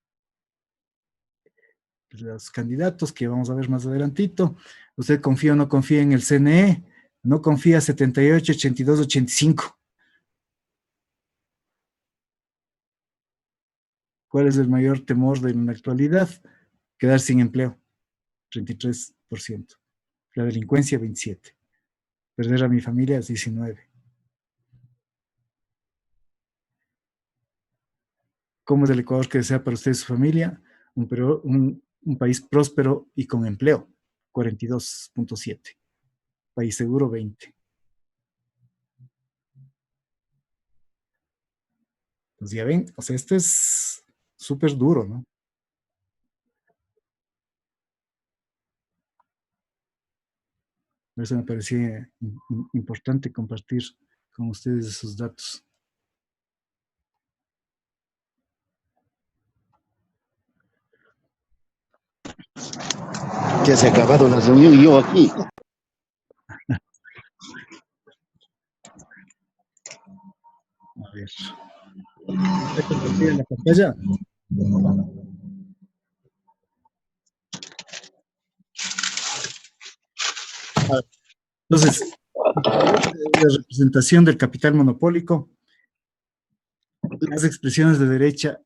los candidatos que vamos a ver más adelantito. ¿Usted confía o no confía en el CNE? No confía, 78, 82, 85. ¿Cuál es el mayor temor de la actualidad? Quedar sin empleo, 33%. La delincuencia, 27%. Perder a mi familia, 19%. ¿Cómo es el Ecuador que desea para usted y su familia? Un país próspero y con empleo, 42.7%. País seguro, 20%. Pues ya ven, o sea, esto es súper duro, ¿no? Por eso me parecía importante compartir con ustedes esos datos. Ya se ha acabado la reunión y yo aquí. A ver. ¿Está compartida la pantalla? Entonces, la representación del capital monopólico, las expresiones de derecha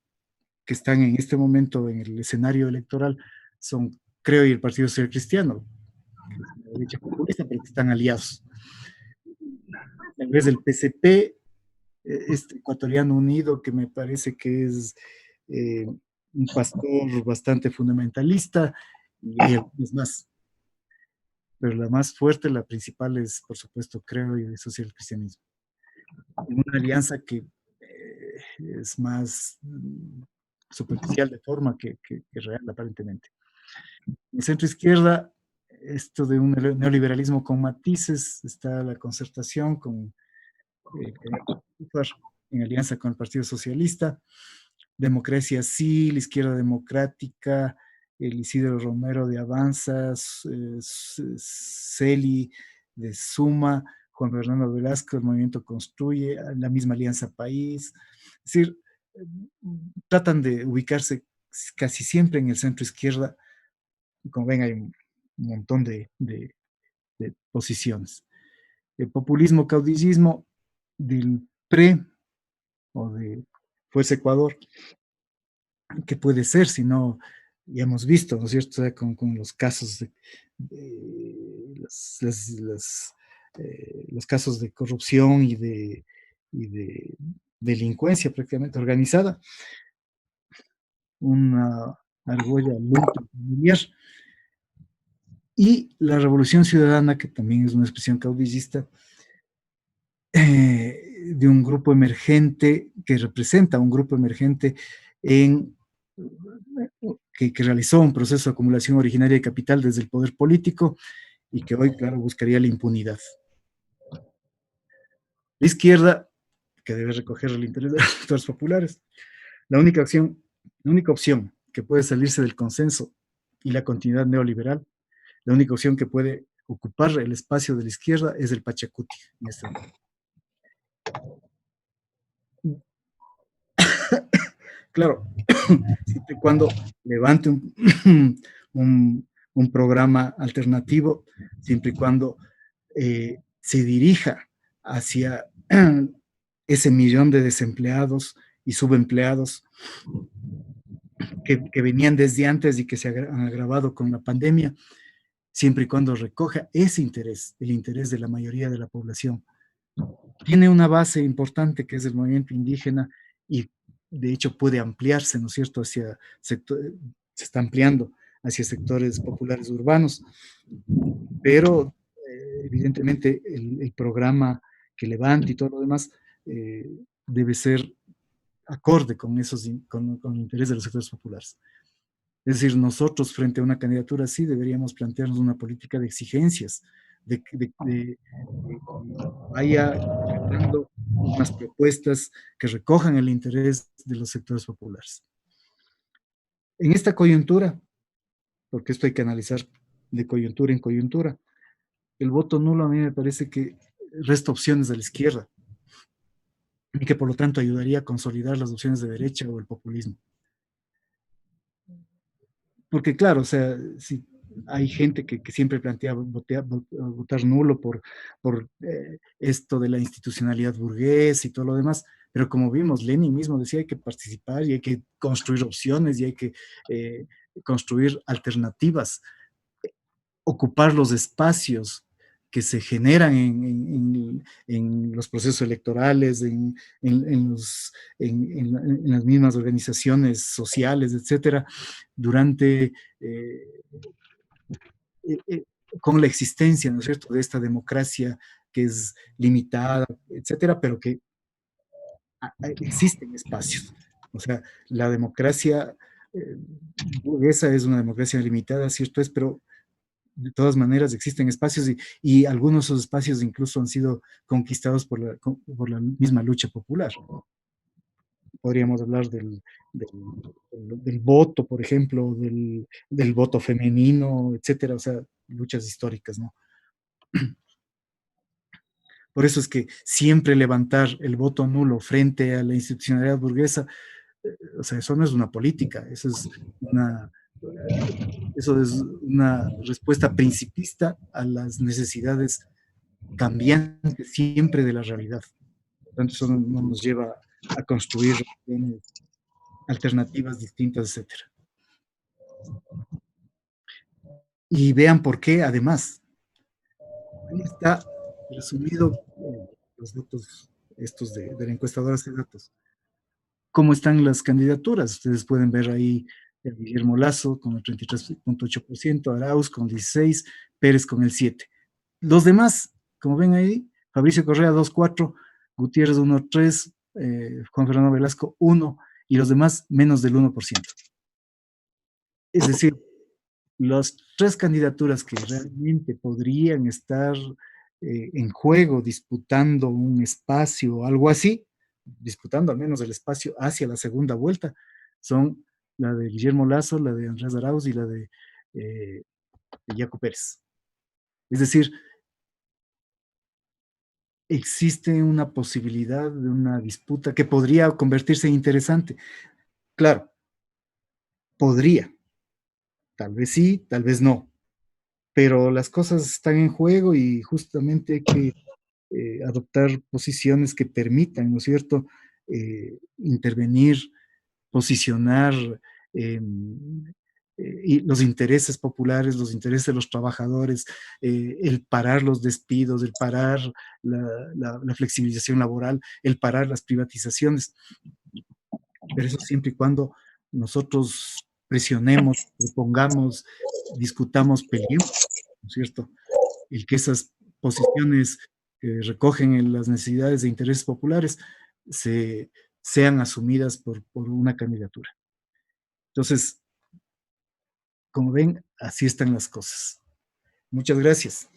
que están en este momento en el escenario electoral son, creo, y el Partido Social Cristiano, que es la derecha populista, pero que están aliados. Tal vez el PCP, este Ecuatoriano Unido, que me parece que es un pastor bastante fundamentalista, y hay algunos más. Pero la más fuerte, la principal es, por supuesto, creo, y el social cristianismo. Una alianza que es más superficial de forma que real, aparentemente. En centro izquierda, esto de un neoliberalismo con matices, está la concertación con en alianza con el Partido Socialista, Democracia Sí, la Izquierda Democrática, el Isidro Romero de Avanzas, Celi de Suma, Juan Fernando Velasco, el Movimiento Construye, la misma Alianza País. Es decir, tratan de ubicarse casi siempre en el centro izquierda. Como ven, hay un montón de posiciones. El populismo, caudillismo, del PRE o de Fuerza Ecuador, que puede ser, si no, ya hemos visto, ¿no es cierto?, o sea, con los casos los casos de corrupción y de delincuencia prácticamente organizada, una argolla lumpen familiar. Y la Revolución Ciudadana, que también es una expresión caudillista, de un grupo emergente, que representa un grupo emergente en, que realizó un proceso de acumulación originaria de capital desde el poder político y que hoy, claro, buscaría la impunidad. La izquierda, que debe recoger el interés de los sectores populares, la única opción que puede salirse del consenso y la continuidad neoliberal, la única opción que puede ocupar el espacio de la izquierda es el Pachacuti en este momento. Claro, siempre y cuando levante un programa alternativo, siempre y cuando se dirija hacia ese millón de desempleados y subempleados que venían desde antes y que se han agravado con la pandemia, siempre y cuando recoja ese interés, el interés de la mayoría de la población. Tiene una base importante que es el movimiento indígena y de hecho puede ampliarse, ¿no es cierto?, hacia sectores, se está ampliando hacia sectores populares urbanos, pero evidentemente el programa que levante y todo lo demás debe ser acorde con con el interés de los sectores populares. Es decir, nosotros frente a una candidatura así deberíamos plantearnos una política de exigencias, de que vaya tratando unas propuestas que recojan el interés de los sectores populares. En esta coyuntura, porque esto hay que analizar de coyuntura en coyuntura, el voto nulo a mí me parece que resta opciones a la izquierda y que por lo tanto ayudaría a consolidar las opciones de derecha o el populismo. Porque claro, o sea, si hay gente que siempre plantea votar nulo por esto de la institucionalidad burgués y todo lo demás, pero como vimos, Lenin mismo decía hay que participar y hay que construir opciones y hay que eh, construir alternativas, ocupar los espacios que se generan en los procesos electorales, en las mismas organizaciones sociales, etcétera, durante, eh, eh, con la existencia, ¿no es cierto?, de esta democracia que es limitada, etcétera, pero que existen espacios. O sea, la democracia burguesa es una democracia limitada, cierto es, pero de todas maneras existen espacios y algunos de esos espacios incluso han sido conquistados por la misma lucha popular. Podríamos hablar del voto, por ejemplo, del voto femenino, etcétera, o sea, luchas históricas, ¿no? Por eso es que siempre levantar el voto nulo frente a la institucionalidad burguesa, o sea, eso no es una política, eso es una respuesta principista a las necesidades cambiantes siempre de la realidad. Por tanto, eso no nos lleva a construir alternativas distintas, etcétera. Y vean por qué, además, ahí está resumido los datos estos de la encuestadora de datos. ¿Cómo están las candidaturas? Ustedes pueden ver ahí a Guillermo Lasso con el 33.8%, Arauz con 16%, Pérez con el 7%. Los demás, como ven ahí, Fabricio Correa 2.4%, Gutiérrez 1.3%, Juan Fernando Velasco 1%, y los demás menos del 1%. Es decir, las tres candidaturas que realmente podrían estar en juego, disputando un espacio o algo así, disputando al menos el espacio hacia la segunda vuelta, son la de Guillermo Lasso, la de Andrés Arauz y la de Yaco Pérez. Es decir, existe una posibilidad de una disputa que podría convertirse en interesante. Claro, podría, tal vez sí, tal vez no, pero las cosas están en juego y justamente hay que adoptar posiciones que permitan, ¿no es cierto?, intervenir, posicionar y los intereses populares, los intereses de los trabajadores, el parar los despidos, el parar la flexibilización laboral, el parar las privatizaciones. Pero eso siempre y cuando nosotros presionemos, propongamos, discutamos, peleemos, ¿no es cierto? El que esas posiciones que recogen en las necesidades de intereses populares se, sean asumidas por una candidatura. Entonces, como ven, así están las cosas. Muchas gracias.